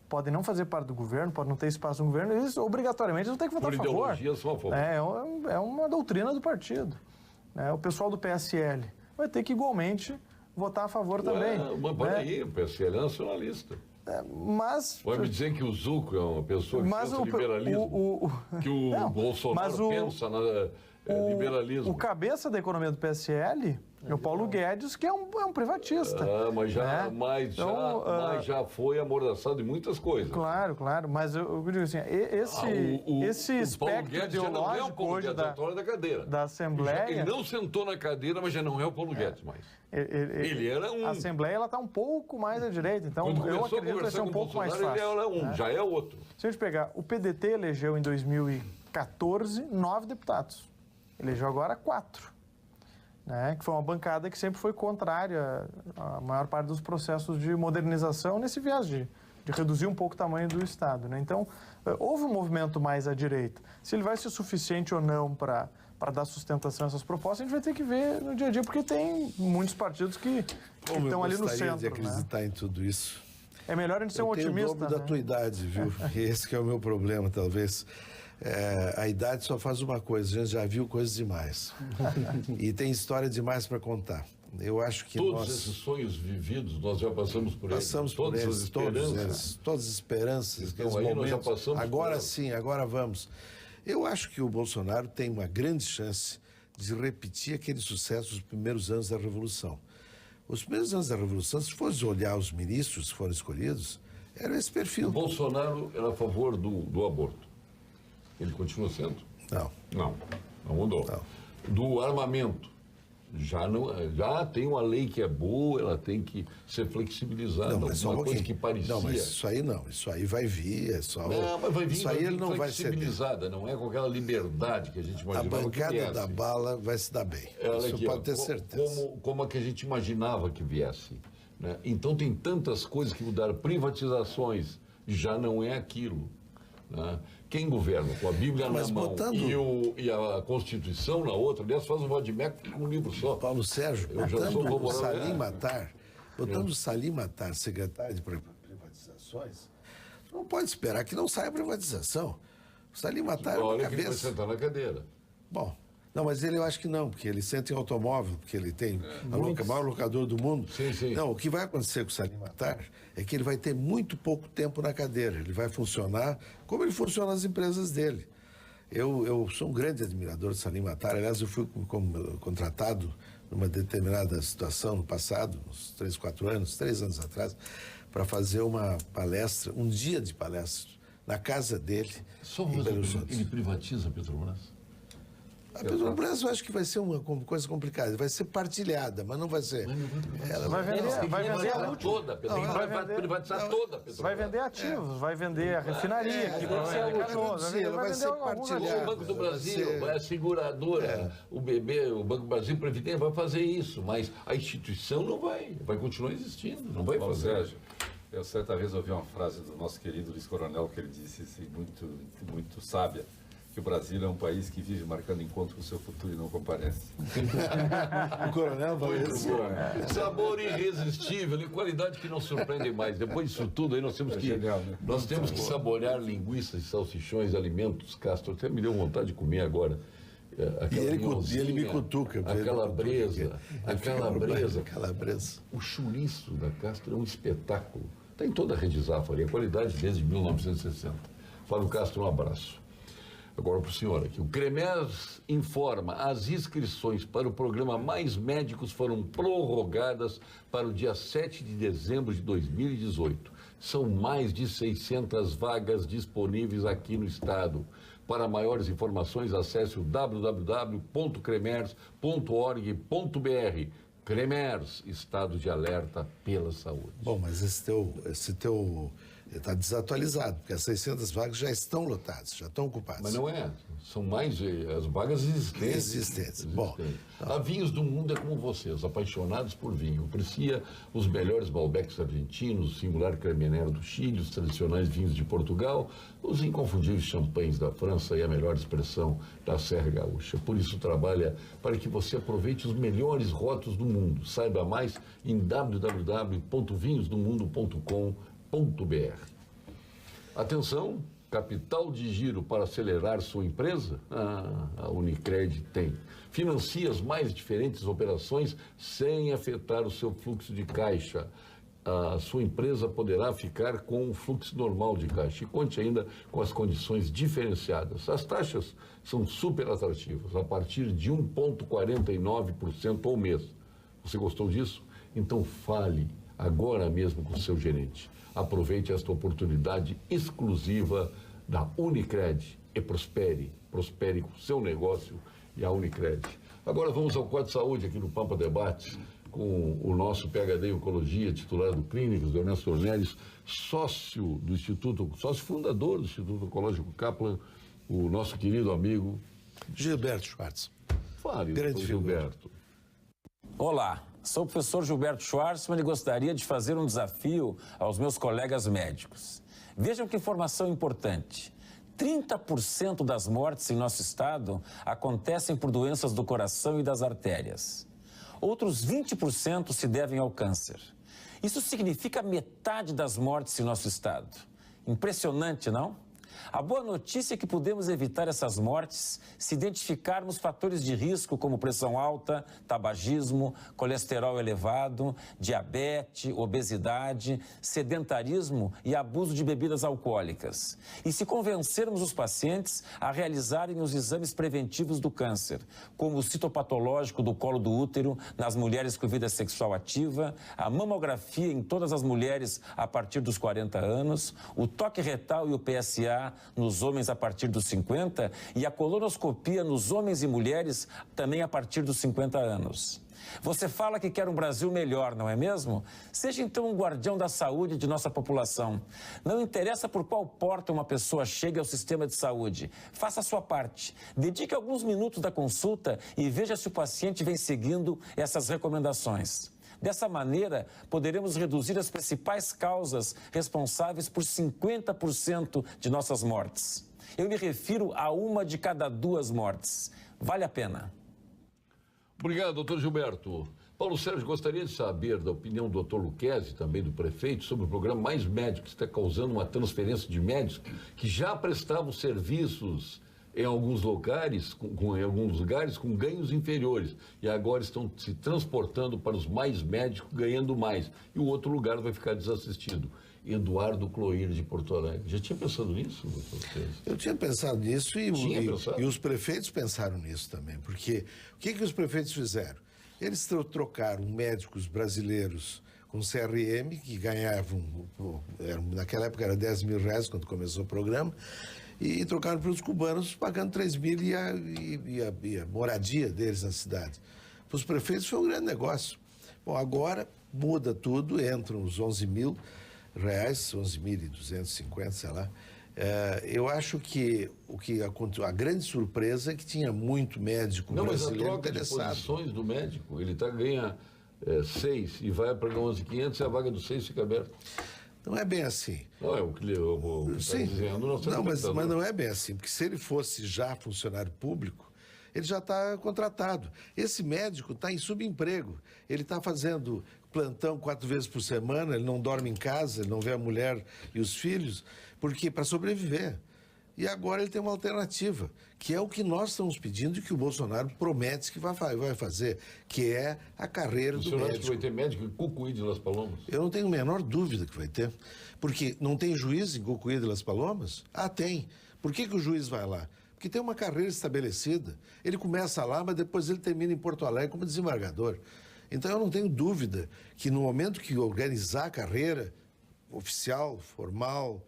podem não fazer parte do governo, podem não ter espaço no governo, eles obrigatoriamente vão ter que votar a favor. Ideologia, só a favor. É uma doutrina do partido. O pessoal do PSL vai ter que igualmente votar a favor também. Mas peraí, o PSL é nacionalista. Mas... Vai me dizer que o Zucco é uma pessoa que pensa liberalismo? Que o Bolsonaro pensa na liberalismo? O cabeça da economia do PSL é o Paulo Guedes, que é um privatista. Mas já foi amordaçado em muitas coisas. Claro. Mas eu digo assim, esse espectro ideológico hoje da Assembleia... Ele não sentou na cadeira, mas já não é o Paulo Guedes mais. Ele era um... A Assembleia está um pouco mais à direita, então eu acredito que vai ser um pouco mais fácil. Ele era já é outro. Se a gente pegar, o PDT elegeu em 2014 9 deputados. Elegeu agora 4. Né, que foi uma bancada que sempre foi contrária à maior parte dos processos de modernização nesse viés de reduzir um pouco o tamanho do Estado. Né? Então, houve um movimento mais à direita. Se ele vai ser suficiente ou não para dar sustentação a essas propostas, a gente vai ter que ver no dia a dia, porque tem muitos partidos que estão ali no centro. Eu gostaria de acreditar em tudo isso. É melhor a gente ser um otimista. Eu tenho o dobro da tua idade, viu? Esse que é o meu problema, talvez. A idade só faz uma coisa, a gente já viu coisas demais. E tem história demais para contar. Eu acho que todos esses sonhos vividos, nós já passamos por eles. Passamos por eles, todas as esperanças, então, aí nós já passamos agora sim, agora vamos. Eu acho que o Bolsonaro tem uma grande chance de repetir aquele sucesso dos primeiros anos da Revolução. Os primeiros anos da Revolução, se fosse olhar os ministros que foram escolhidos, era esse perfil. O Bolsonaro era a favor do aborto. Ele continua sendo? Não mudou. Não. Do armamento, já tem uma lei que é boa, ela tem que ser flexibilizada. Uma coisa que parecia... Não, mas isso aí não. Isso aí vai vir, mas vai vir, isso aí ele não vai ser flexibilizada, não é com aquela liberdade que a gente imaginava. A bancada da bala vai se dar bem. Isso pode ter certeza. Como a que a gente imaginava que viesse. Né? Então tem tantas coisas que mudaram. Privatizações já não é aquilo. Né? Quem governa com a Bíblia na mão e a Constituição na outra, aliás, faz um vadimeco com um livro só. Paulo Sérgio, botando o Salim Matar secretário de privatizações, não pode esperar que não saia a privatização. O Salim Matar é uma cabeça. Que ele vai sentar na cadeira. Bom, não, mas eu acho que não, porque ele senta em automóvel, porque ele tem o maior locador do mundo. Sim. Não, o que vai acontecer com o Salim Matar é que ele vai ter muito pouco tempo na cadeira. Ele vai funcionar como ele funciona nas empresas dele. Eu sou um grande admirador do Salim Matar. Aliás, eu fui contratado numa determinada situação no passado, uns 3 anos atrás, para fazer uma palestra, um dia de palestra, na casa dele. Ele privatiza a Petrobras? A Petrobras eu acho que vai ser uma coisa complicada, vai ser partilhada, mas não vai ser. Ela vai vender toda a Petrobras. Vai privatizar toda a Petrobras. Vai vender ativos, vai vender a refinaria, que vai ser partilhada. O Banco do Brasil, a seguradora, o Banco do Brasil Previdência vai fazer isso, mas a instituição não vai continuar existindo, não vai fazer. Sérgio, eu certa vez ouvi uma frase do nosso querido Luiz Coronel, que ele disse assim, muito sábia, que o Brasil é um país que vive marcando encontro com o seu futuro e não comparece. O Coronel vai Sabor irresistível e qualidade que não surpreende mais. Depois disso tudo aí nós temos que saborear linguiças, salsichões, alimentos, Castro. Até me deu vontade de comer agora. E ele me cutuca. A calabresa. O chouriço da Castro é um espetáculo. Está em toda a rede Zafari, a qualidade desde 1960. Fábio Castro, um abraço. Agora para o senhor aqui. O CREMERS informa: as inscrições para o programa Mais Médicos foram prorrogadas para o dia 7 de dezembro de 2018. São mais de 600 vagas disponíveis aqui no estado. Para maiores informações, acesse o www.cremers.org.br. CREMERS, estado de alerta pela saúde. Bom, mas esse teu está desatualizado, porque as 600 vagas já estão lotadas, já estão ocupadas. Mas não é, são mais as vagas existentes. Bom, a Vinhos do Mundo é como vocês, apaixonados por vinho. Aprecia os melhores Malbecs argentinos, o singular Cremenero do Chile, os tradicionais vinhos de Portugal, os inconfundíveis champanhes da França e a melhor expressão da Serra Gaúcha. Por isso trabalha para que você aproveite os melhores rótulos do mundo. Saiba mais em www.vinhosdomundo.com.br. Atenção, capital de giro para acelerar sua empresa? A Unicred tem. Financia as mais diferentes operações sem afetar o seu fluxo de caixa. a sua empresa poderá ficar com um fluxo normal de caixa e conte ainda com as condições diferenciadas. As taxas são super atrativas, a partir de 1,49% ao mês. Você gostou disso? Então fale agora mesmo com o seu gerente. Aproveite esta oportunidade exclusiva da Unicred e prospere com o seu negócio e a Unicred. Agora vamos ao quadro de saúde aqui no Pampa Debates, com o nosso PhD em Oncologia, titular do Clínicas, Ernesto Ornelis, sócio fundador do Instituto Oncológico Kaplan, o nosso querido amigo Gilberto Schwartz. Fale, Grande Gilberto. Olá, sou o professor Gilberto Schwartzman e gostaria de fazer um desafio aos meus colegas médicos. Vejam que informação importante. 30% das mortes em nosso estado acontecem por doenças do coração e das artérias. Outros 20% se devem ao câncer. Isso significa metade das mortes em nosso estado. Impressionante, não? A boa notícia é que podemos evitar essas mortes se identificarmos fatores de risco como pressão alta, tabagismo, colesterol elevado, diabetes, obesidade, sedentarismo e abuso de bebidas alcoólicas. E se convencermos os pacientes a realizarem os exames preventivos do câncer, como o citopatológico do colo do útero nas mulheres com vida sexual ativa, a mamografia em todas as mulheres a partir dos 40 anos, o toque retal e o PSA nos homens a partir dos 50 e a colonoscopia nos homens e mulheres também a partir dos 50 anos. Você fala que quer um Brasil melhor, não é mesmo? Seja então um guardião da saúde de nossa população. Não interessa por qual porta uma pessoa chega ao sistema de saúde. Faça a sua parte. Dedique alguns minutos da consulta e veja se o paciente vem seguindo essas recomendações. Dessa maneira, poderemos reduzir as principais causas responsáveis por 50% de nossas mortes. Eu me refiro a 1 de cada 2 mortes. Vale a pena. Obrigado, doutor Gilberto. Paulo Sérgio, gostaria de saber da opinião do doutor Lucchesi, também do prefeito, sobre o programa Mais Médicos, que está causando uma transferência de médicos que já prestavam serviços em alguns lugares, com ganhos inferiores, e agora estão se transportando para os mais médicos, ganhando mais, e o outro lugar vai ficar desassistido. Eduardo Cloir, de Porto Alegre. Já tinha pensado nisso, doutor Lucchesi? Eu tinha pensado nisso e os prefeitos pensaram nisso também, porque o que os prefeitos fizeram? Eles trocaram médicos brasileiros com CRM, que ganhavam, naquela época era R$10.000 quando começou o programa, e trocaram para os cubanos pagando 3 mil e a moradia deles na cidade. Para os prefeitos foi um grande negócio. Bom, agora muda tudo, entram os 11 mil reais, 11.250, sei lá. Eu acho que a grande surpresa é que tinha muito médico brasileiro interessado. Mas a troca de posições do médico, ele ganha 6 e vai para 11.500 e a vaga do 6 fica aberta. Não é bem assim. Não é o que está dizendo. Não, mas não é bem assim, porque se ele fosse já funcionário público, ele já está contratado. Esse médico está em subemprego. Ele está fazendo plantão 4 vezes por semana, ele não dorme em casa, ele não vê a mulher e os filhos, porque para sobreviver. E agora ele tem uma alternativa, que é o que nós estamos pedindo e que o Bolsonaro promete que vai fazer, que é a carreira do médico. O senhor acha que vai ter médico em Cucuí de Las Palomas? Eu não tenho a menor dúvida que vai ter. Porque não tem juiz em Cucuí de Las Palomas? Ah, tem. Por que o juiz vai lá? Porque tem uma carreira estabelecida. Ele começa lá, mas depois ele termina em Porto Alegre como desembargador. Então eu não tenho dúvida que no momento que organizar a carreira oficial, formal,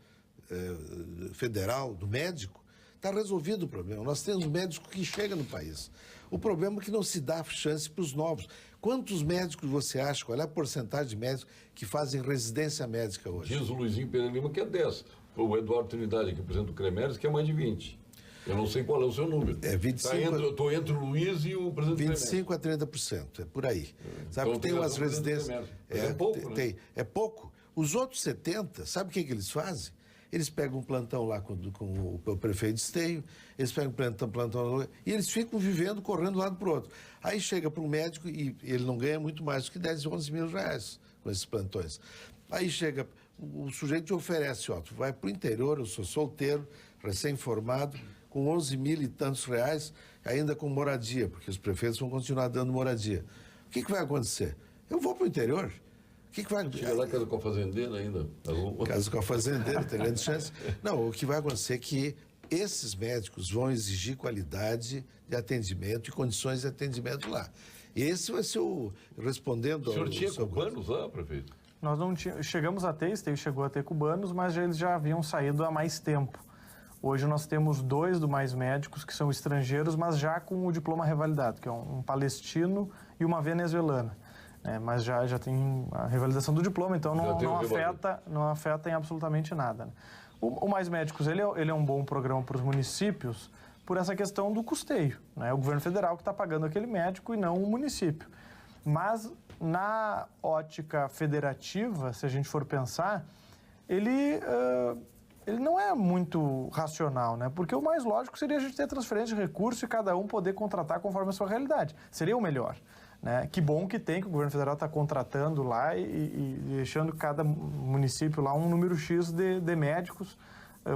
federal do médico, está resolvido o problema. Nós temos médicos que chegam no país. O problema é que não se dá chance para os novos. Quantos médicos você acha? Qual é a porcentagem de médicos que fazem residência médica hoje? Diz o Luizinho Pereira Lima que é 10. O Eduardo Trindade, aqui, presidente do CREMERES, que é mais de 20. Eu não sei qual é o seu número. É 25%. Estou entre o Luiz e o presidente 25% a 30%, é por aí. Sabe que tem umas residências... É pouco, né? É pouco. Os outros 70%, sabe o que eles fazem? Eles pegam um plantão lá com o prefeito de Esteio, eles pegam um plantão e eles ficam vivendo, correndo de um lado para o outro. Aí chega para um médico e ele não ganha muito mais do que 10, 11 mil reais com esses plantões. Aí chega, o sujeito te oferece, tu vai para o interior, eu sou solteiro, recém-formado, com 11 mil e tantos reais, ainda com moradia, porque os prefeitos vão continuar dando moradia. O que vai acontecer? Eu vou para o interior. que vai... Chega lá, casa com a fazendeira ainda. Casa com a fazendeira, tem grande chance. Não, o que vai acontecer é que esses médicos vão exigir qualidade de atendimento e condições de atendimento lá. Esse vai ser o... Respondendo... O senhor tinha cubanos lá, prefeito? Nós não tínhamos... Chegamos a ter, Esteio chegou a ter cubanos, mas eles já haviam saído há mais tempo. Hoje nós temos 2 do Mais Médicos que são estrangeiros, mas já com o diploma revalidado, que é um palestino e uma venezuelana. Mas já tem a revalidação do diploma, então não afeta em absolutamente nada. Né? O Mais Médicos ele é um bom programa para os municípios por essa questão do custeio. Né? É o governo federal que está pagando aquele médico e não o município. Mas na ótica federativa, se a gente for pensar, ele não é muito racional, né? Porque o mais lógico seria a gente ter transferência de recurso e cada um poder contratar conforme a sua realidade. Seria o melhor. Né? Que bom que tem, que o governo federal está contratando lá e deixando cada município lá um número X de médicos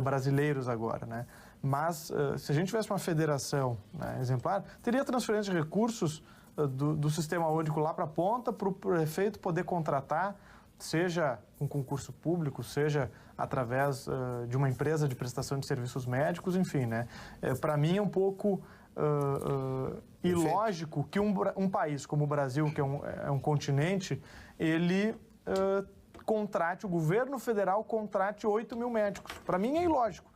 brasileiros agora, né? Mas se a gente tivesse uma federação, né, exemplar, teria transferência de recursos do sistema único lá para a ponta, para o prefeito poder contratar, seja com concurso público, seja através de uma empresa de prestação de serviços médicos, enfim, né? Para mim é um pouco ilógico que um país como o Brasil, que é um continente, ele contrate, o governo federal contrate 8 mil médicos. Para mim é ilógico.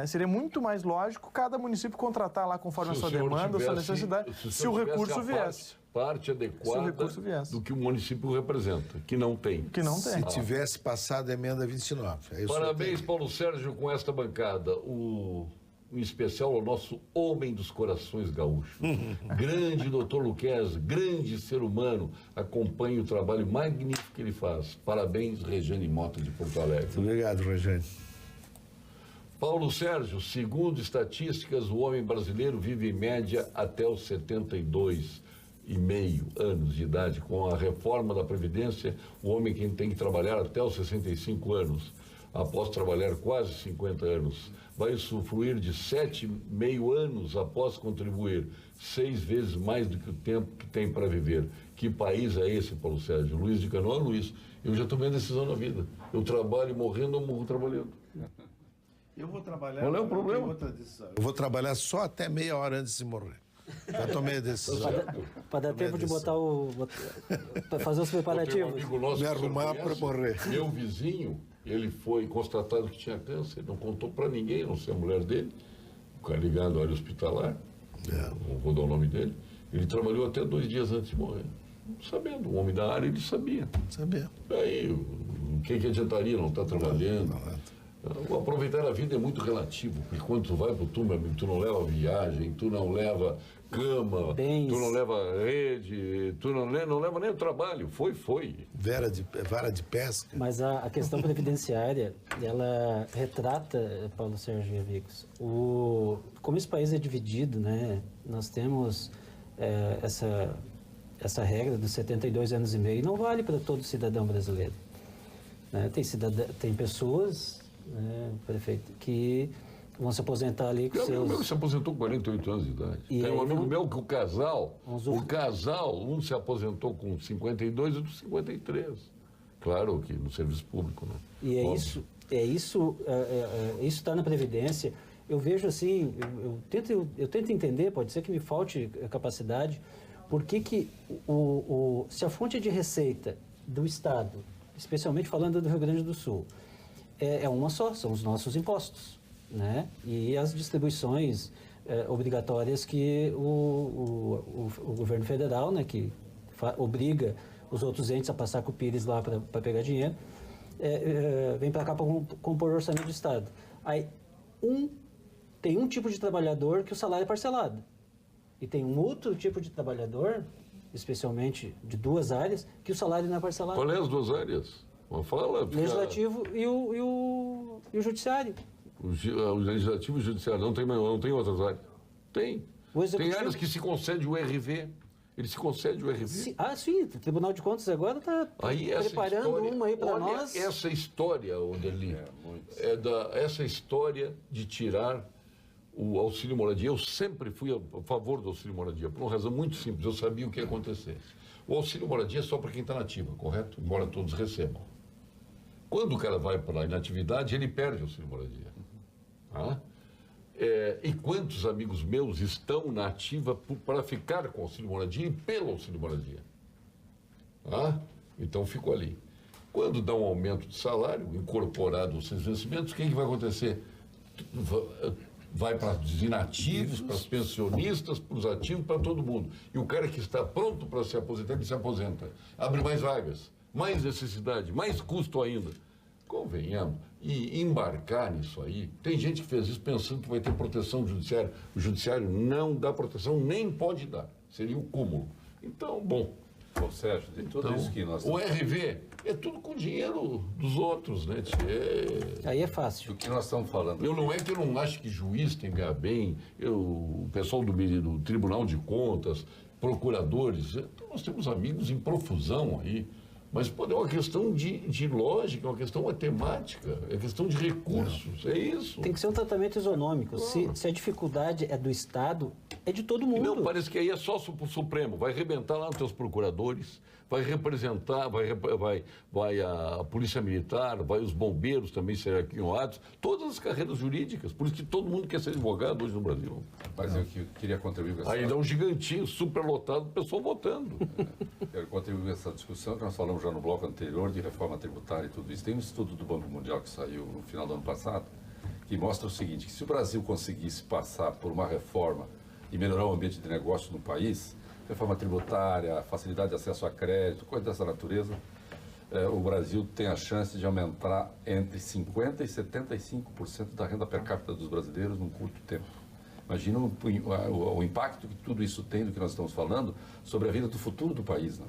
Seria muito mais lógico cada município contratar lá conforme a sua demanda, a sua necessidade, se o recurso viesse. Parte adequada do que o município representa, que não tem. Se tivesse passado a emenda 29. Parabéns, Paulo Sérgio, com esta bancada. Em especial ao nosso homem dos corações gaúchos. Grande doutor Luquez, grande ser humano. Acompanhe o trabalho magnífico que ele faz. Parabéns, Regiane Mota, de Porto Alegre. Muito obrigado, Regiane. Paulo Sérgio, segundo estatísticas, o homem brasileiro vive em média até os 72,5 anos de idade. Com a reforma da Previdência, o homem que tem que trabalhar até os 65 anos, após trabalhar quase 50 anos, vai usufruir de 7,5 anos após contribuir, 6 vezes mais do que o tempo que tem para viver. Que país é esse, Paulo Sérgio? Luiz de Canoa, Luiz, eu já tomei a decisão na vida. Eu trabalho morrendo ou morro trabalhando. Eu vou trabalhar... Qual é o problema? Eu vou trabalhar só até meia hora antes de morrer. Já tomei a decisão. Para dar tempo de botar para fazer os preparativos. Me arrumar para morrer. Meu vizinho, ele foi constatado que tinha câncer, não contou para ninguém, não sei a mulher dele, o cara ligado à área hospitalar, não vou dar o nome dele, ele trabalhou até 2 dias antes de morrer. Sabendo, o homem da área, ele sabia. Aí, o que adiantaria não estar trabalhando? Aproveitar a vida é muito relativo, porque quando tu vai pro túmulo, tu não leva viagem, tu não leva cama, bens, tu não leva rede, tu não leva nem o trabalho, foi. Vara de pesca. Mas a questão previdenciária, ela retrata, Paulo Sérgio e amigos, como esse país é dividido, né? Nós temos essa regra dos 72 anos e meio, não vale para todo cidadão brasileiro. Né? Tem pessoas... prefeito, que vão se aposentar ali com seus... Meu amigo se aposentou com 48 anos de idade. Tem um amigo meu que o casal, um se aposentou com 52 e outro 53. Claro que no serviço público, né? E isso está na Previdência. Eu vejo assim, eu tento entender, pode ser que me falte capacidade, por que se a fonte de receita do Estado, especialmente falando do Rio Grande do Sul, é uma só, são os nossos impostos, né? E as distribuições obrigatórias que o governo federal, né, que obriga os outros entes a passar com o Pires lá para pegar dinheiro, vem para cá para compor o orçamento do Estado. Aí, tem um tipo de trabalhador que o salário é parcelado, e tem um outro tipo de trabalhador, especialmente de 2 áreas, que o salário não é parcelado. Qual é as 2 áreas? Fala, Legislativo e o Judiciário. O Legislativo e o Judiciário não tem outras áreas? Tem. Tem áreas que se concede o RV. Ele se concede o RV. Sim, sim. O Tribunal de Contas agora está preparando uma aí para nós. Essa história, Oderli, essa história de tirar o auxílio moradia. Eu sempre fui a favor do auxílio moradia, por uma razão muito simples. Eu sabia o que ia acontecer. O auxílio moradia é só para quem está na ativa, correto? Embora todos recebam. Quando o cara vai para a inatividade, ele perde o auxílio moradia. Ah? E quantos amigos meus estão na ativa para ficar com o auxílio moradia e pelo auxílio moradia? Ah? Então, fico ali. Quando dá um aumento de salário, incorporado aos seus vencimentos, o que vai acontecer? Vai para os inativos, para os pensionistas, para os ativos, para todo mundo. E o cara que está pronto para se aposentar, ele se aposenta. Abre mais vagas, mais necessidade, mais custo ainda. Convenhamos. E embarcar nisso aí, tem gente que fez isso pensando que vai ter proteção do judiciário. O judiciário não dá proteção, nem pode dar. Seria o cúmulo. Então, bom. Ô, Sérgio, de tudo isso que nós... O RV é tudo com dinheiro dos outros, né? Aí é fácil. O que nós estamos falando... Não é que eu não acho que juiz tem que ganhar bem, o pessoal do Tribunal de Contas, procuradores, nós temos amigos em profusão aí. Mas pode, é uma questão de lógica, é uma questão matemática, é questão de recursos, é isso. Tem que ser um tratamento isonômico. Se a dificuldade é do Estado, é de todo mundo. Não, parece que aí é só o Supremo, vai arrebentar lá nos teus procuradores, vai representar, vai a Polícia Militar, vai os bombeiros também serem aquinhoados, todas as carreiras jurídicas, por isso que todo mundo quer ser advogado hoje no Brasil. Mas eu queria contribuir com essa... Aí dá um gigantinho, superlotado, o pessoal votando. Quero contribuir com essa discussão que nós falamos já no bloco anterior de reforma tributária e tudo isso. Tem um estudo do Banco Mundial que saiu no final do ano passado, que mostra o seguinte, que se o Brasil conseguisse passar por uma reforma e melhorar o ambiente de negócio no país, reforma tributária, facilidade de acesso a crédito, coisa dessa natureza, o Brasil tem a chance de aumentar entre 50% e 75% da renda per capita dos brasileiros num curto tempo. Imagina o impacto que tudo isso tem do que nós estamos falando sobre a vida do futuro do país, né?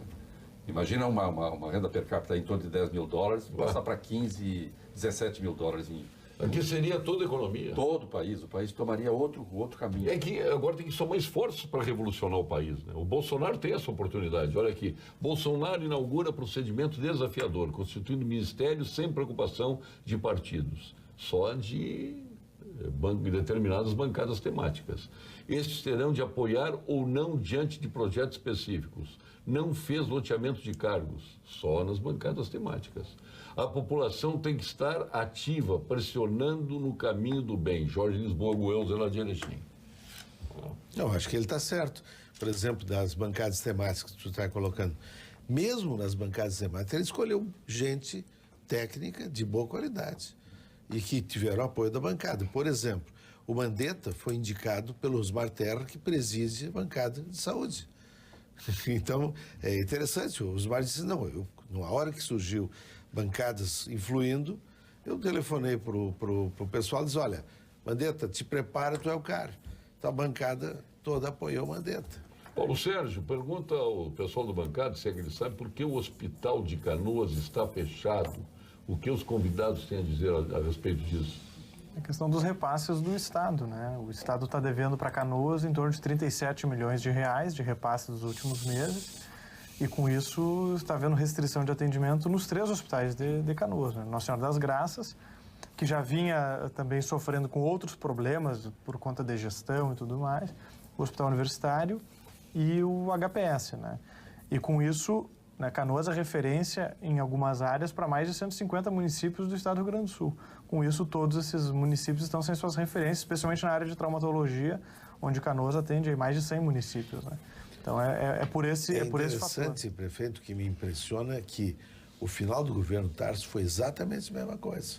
Imagina uma renda per capita em torno de 10 mil dólares, passar para 15, 17 mil dólares em... Aqui seria toda a economia. Todo o país tomaria outro caminho. É que agora tem que somar esforços para revolucionar o país, né? O Bolsonaro tem essa oportunidade. Olha aqui, Bolsonaro inaugura procedimento desafiador, constituindo ministérios sem preocupação de partidos, só de determinadas bancadas temáticas. Estes terão de apoiar ou não diante de projetos específicos. Não fez loteamento de cargos, só nas bancadas temáticas. A população tem que estar ativa, pressionando no caminho do bem. Jorge Lisboa Goel, Zé de Erechim. Não, acho que ele está certo. Por exemplo, das bancadas temáticas que tu está colocando. Mesmo nas bancadas temáticas, ele escolheu gente técnica de boa qualidade e que tiveram apoio da bancada. Por exemplo, o Mandetta foi indicado pelo Osmar Terra, que preside a bancada de saúde. Então, é interessante. O Osmar disse, não, na hora que surgiu bancadas influindo, eu telefonei pro pessoal e disse, olha, Mandetta, te prepara, tu é o cara. Então a bancada toda apoiou o Mandetta. Paulo Sérgio, pergunta ao pessoal do bancada, se é que ele sabe, por que o hospital de Canoas está fechado? O que os convidados têm a dizer a respeito disso? A questão dos repasses do Estado, né? O Estado está devendo para Canoas em torno de 37 milhões de reais de repasse dos últimos meses e com isso está havendo restrição de atendimento nos 3 hospitais de Canoas, né? Nossa Senhora das Graças, que já vinha também sofrendo com outros problemas por conta de gestão e tudo mais, o Hospital Universitário e o HPS, né? E com isso, né, Canoas é referência em algumas áreas para mais de 150 municípios do estado do Rio Grande do Sul. Com isso, todos esses municípios estão sem suas referências, especialmente na área de traumatologia, onde Canoas atende mais de 100 municípios, né? Então, é por esse fator. É interessante, prefeito, que me impressiona é que o final do governo Tarso foi exatamente a mesma coisa.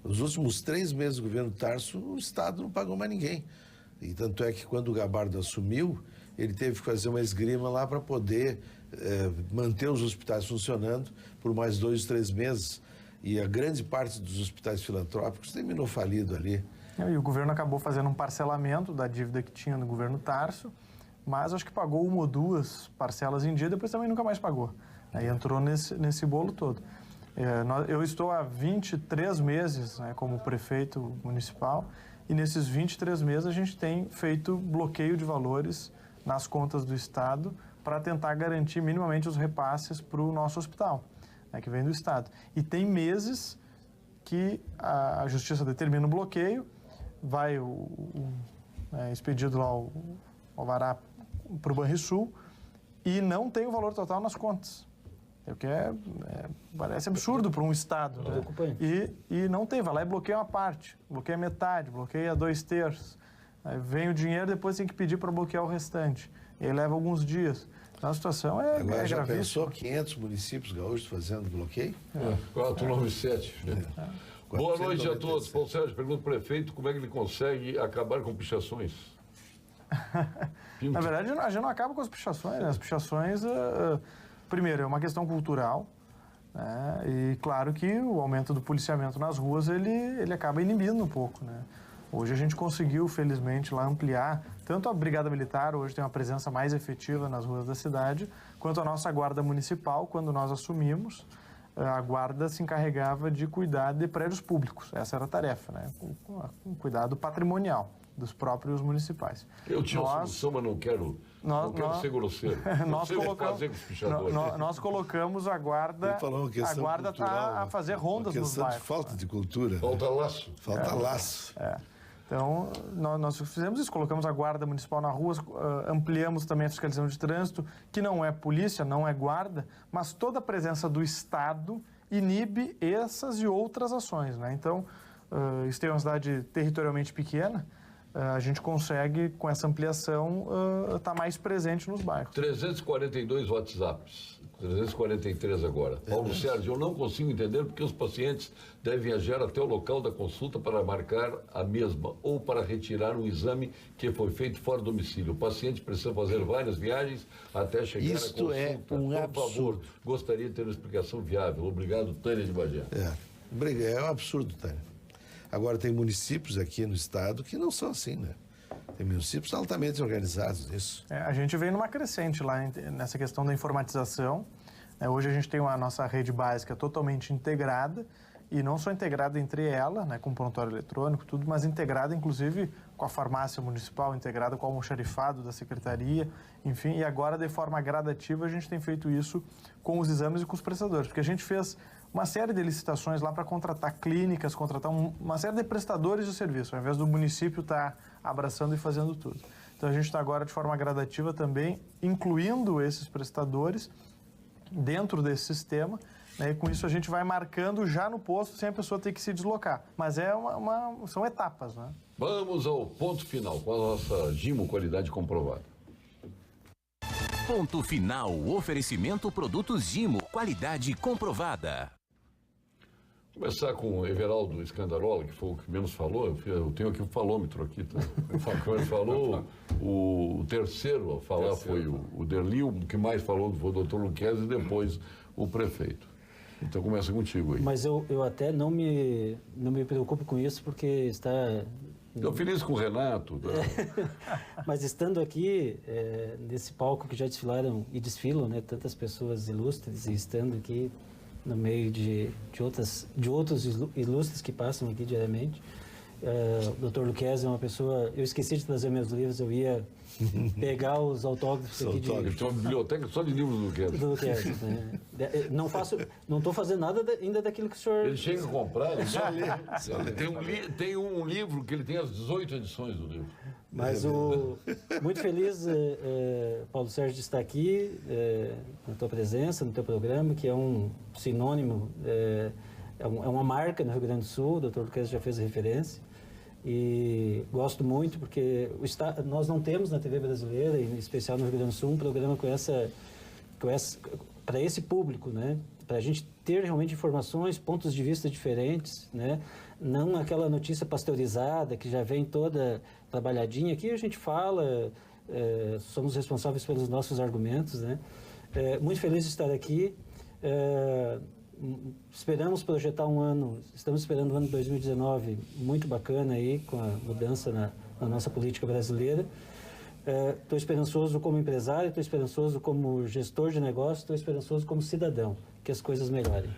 Nos últimos 3 meses do governo Tarso, o Estado não pagou mais ninguém. E tanto é que quando o Gabardo assumiu, ele teve que fazer uma esgrima lá para poder manter os hospitais funcionando por mais 2, 3 meses. E a grande parte dos hospitais filantrópicos terminou falido ali. E o governo acabou fazendo um parcelamento da dívida que tinha no governo Tarso, mas acho que pagou 1 ou 2 parcelas em dia, depois também nunca mais pagou. Aí entrou nesse bolo todo. Eu estou há 23 meses, né, como prefeito municipal, e nesses 23 meses a gente tem feito bloqueio de valores nas contas do Estado para tentar garantir minimamente os repasses para o nosso hospital, né, que vem do Estado. E tem meses que a Justiça determina o bloqueio, vai expedido lá o alvará para o Banrisul, e não tem o valor total nas contas. O que parece absurdo para um Estado. Né? E não tem, vai lá e bloqueia uma parte, bloqueia metade, bloqueia 2/3. Aí vem o dinheiro, depois tem que pedir para bloquear o restante. E aí leva alguns dias. Então a situação é Agora já gravíssima. pensou 500 municípios gaúchos fazendo bloqueio? 497. Boa noite a todos. Paulo Sérgio, pergunta ao prefeito como é que ele consegue acabar com pichações. Na verdade, a gente não acaba com as pichações. Né? As pichações, primeiro, é uma questão cultural. Né? E claro que o aumento do policiamento nas ruas, ele acaba inibindo um pouco. Né? Hoje a gente conseguiu, felizmente, lá ampliar, tanto a Brigada Militar, hoje tem uma presença mais efetiva nas ruas da cidade, quanto a nossa Guarda Municipal, quando nós assumimos, a Guarda se encarregava de cuidar de prédios públicos. Essa era a tarefa, né? Com cuidado patrimonial dos próprios municipais. Eu tinha uma solução, mas não quero ser grosseiro. Nós colocamos a Guarda está a fazer rondas nos bairros. Falta de cultura. Falta laço. Falta laço. Então, nós fizemos isso, colocamos a Guarda Municipal na rua, ampliamos também a fiscalização de trânsito, que não é polícia, não é guarda, mas toda a presença do Estado inibe essas e outras ações. Né? Então, isso tem uma cidade territorialmente pequena, a gente consegue, com essa ampliação, estar mais presente nos bairros. 342 WhatsApps, 343 agora. Paulo Sérgio, eu não consigo entender porque os pacientes devem viajar até o local da consulta para marcar a mesma ou para retirar um exame que foi feito fora do domicílio. O paciente precisa fazer várias viagens até chegar à consulta. Isto é um absurdo. Por favor, gostaria de ter uma explicação viável. Obrigado, Tânia de Bagé. É um absurdo, Tânia. Agora, tem municípios aqui no estado que não são assim, né? Tem municípios altamente organizados nisso. A gente vem numa crescente lá nessa questão da informatização. Hoje a gente tem a nossa rede básica totalmente integrada, e não só integrada entre ela, né, com prontuário eletrônico, tudo, mas integrada inclusive com a farmácia municipal, integrada com o almoxarifado da secretaria, enfim, e agora de forma gradativa a gente tem feito isso com os exames e com os prestadores, porque a gente fez uma série de licitações lá para contratar clínicas, contratar uma série de prestadores de serviço, ao invés do município estar abraçando e fazendo tudo. Então a gente está agora de forma gradativa também, incluindo esses prestadores dentro desse sistema, né, e com isso a gente vai marcando já no posto sem a pessoa ter que se deslocar. Mas são etapas, né? Vamos ao ponto final com a nossa Gimo Qualidade Comprovada. Ponto final, oferecimento produtos Gimo, qualidade comprovada. Começar com o Everaldo Scandarola, que foi o que menos falou. Eu tenho aqui o falômetro aqui. Tá? Ele falou, o terceiro a falar foi o Derli, o que mais falou foi o doutor Luquezzi e depois o prefeito. Então começa contigo aí. Mas eu até não me preocupo com isso, porque está... Estou feliz com o Renato. Tá? Mas estando aqui, nesse palco que já desfilaram e desfilam, né, tantas pessoas ilustres, e estando aqui no meio de outros ilustres que passam aqui diariamente, o Dr. Luquezzi é uma pessoa... Eu esqueci de trazer meus livros, eu ia pegar os autógrafos aqui de... Tem uma biblioteca só de livros do Luquezzi. Do Luquezzi, né? Não estou fazendo nada ainda daquilo que o senhor... Ele chega a comprar, ele só lê. Tem um livro que ele tem as 18 edições do livro. Mas muito feliz, Paulo Sérgio, de estar aqui, na tua presença, no teu programa, que é um sinônimo, é uma marca no Rio Grande do Sul, o Dr. Luquezzi já fez referência. E gosto muito porque nós não temos na TV brasileira, em especial no Rio Grande do Sul, um programa para esse público, né? Para a gente ter realmente informações, pontos de vista diferentes, né? Não aquela notícia pasteurizada que já vem toda trabalhadinha. Aqui a gente fala, somos responsáveis pelos nossos argumentos, né? Muito feliz de estar aqui. Esperamos projetar estamos esperando o ano de 2019 muito bacana aí, com a mudança na nossa política brasileira. Estou esperançoso como empresário, estou esperançoso como gestor de negócio, estou esperançoso como cidadão, que as coisas melhorem.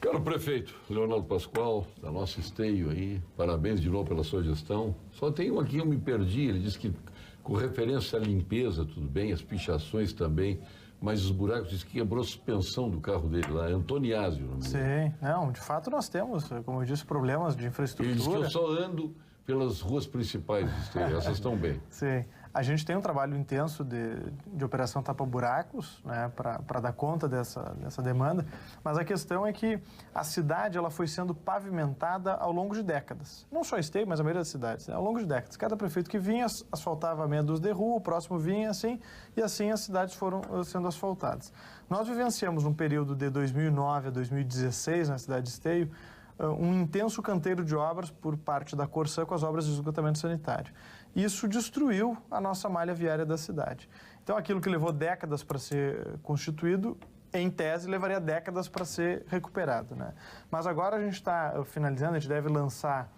Caro prefeito Leonardo Pascoal, da nossa Esteio aí, parabéns de novo pela sua gestão. Só tem um aqui, eu me perdi, ele disse que com referência à limpeza, tudo bem, as pichações também, mas os buracos, disse que quebrou a suspensão do carro dele lá, é Antoniásio. Sim, não, de fato nós temos, como eu disse, problemas de infraestrutura. Ele disse que eu só ando pelas ruas principais de Esteio. Essas estão bem. Sim. A gente tem um trabalho intenso de operação tapa-buracos, né, para dar conta dessa demanda, mas a questão é que a cidade ela foi sendo pavimentada ao longo de décadas. Não só Esteio, mas a maioria das cidades, né, ao longo de décadas. Cada prefeito que vinha asfaltava meia dúzia de rua, o próximo vinha assim, e assim as cidades foram sendo asfaltadas. Nós vivenciamos um período de 2009 a 2016 na cidade de Esteio, um intenso canteiro de obras por parte da Corsã com as obras de esgotamento sanitário. Isso destruiu a nossa malha viária da cidade. Então, aquilo que levou décadas para ser constituído, em tese, levaria décadas para ser recuperado, né? Mas agora a gente está finalizando, a gente deve lançar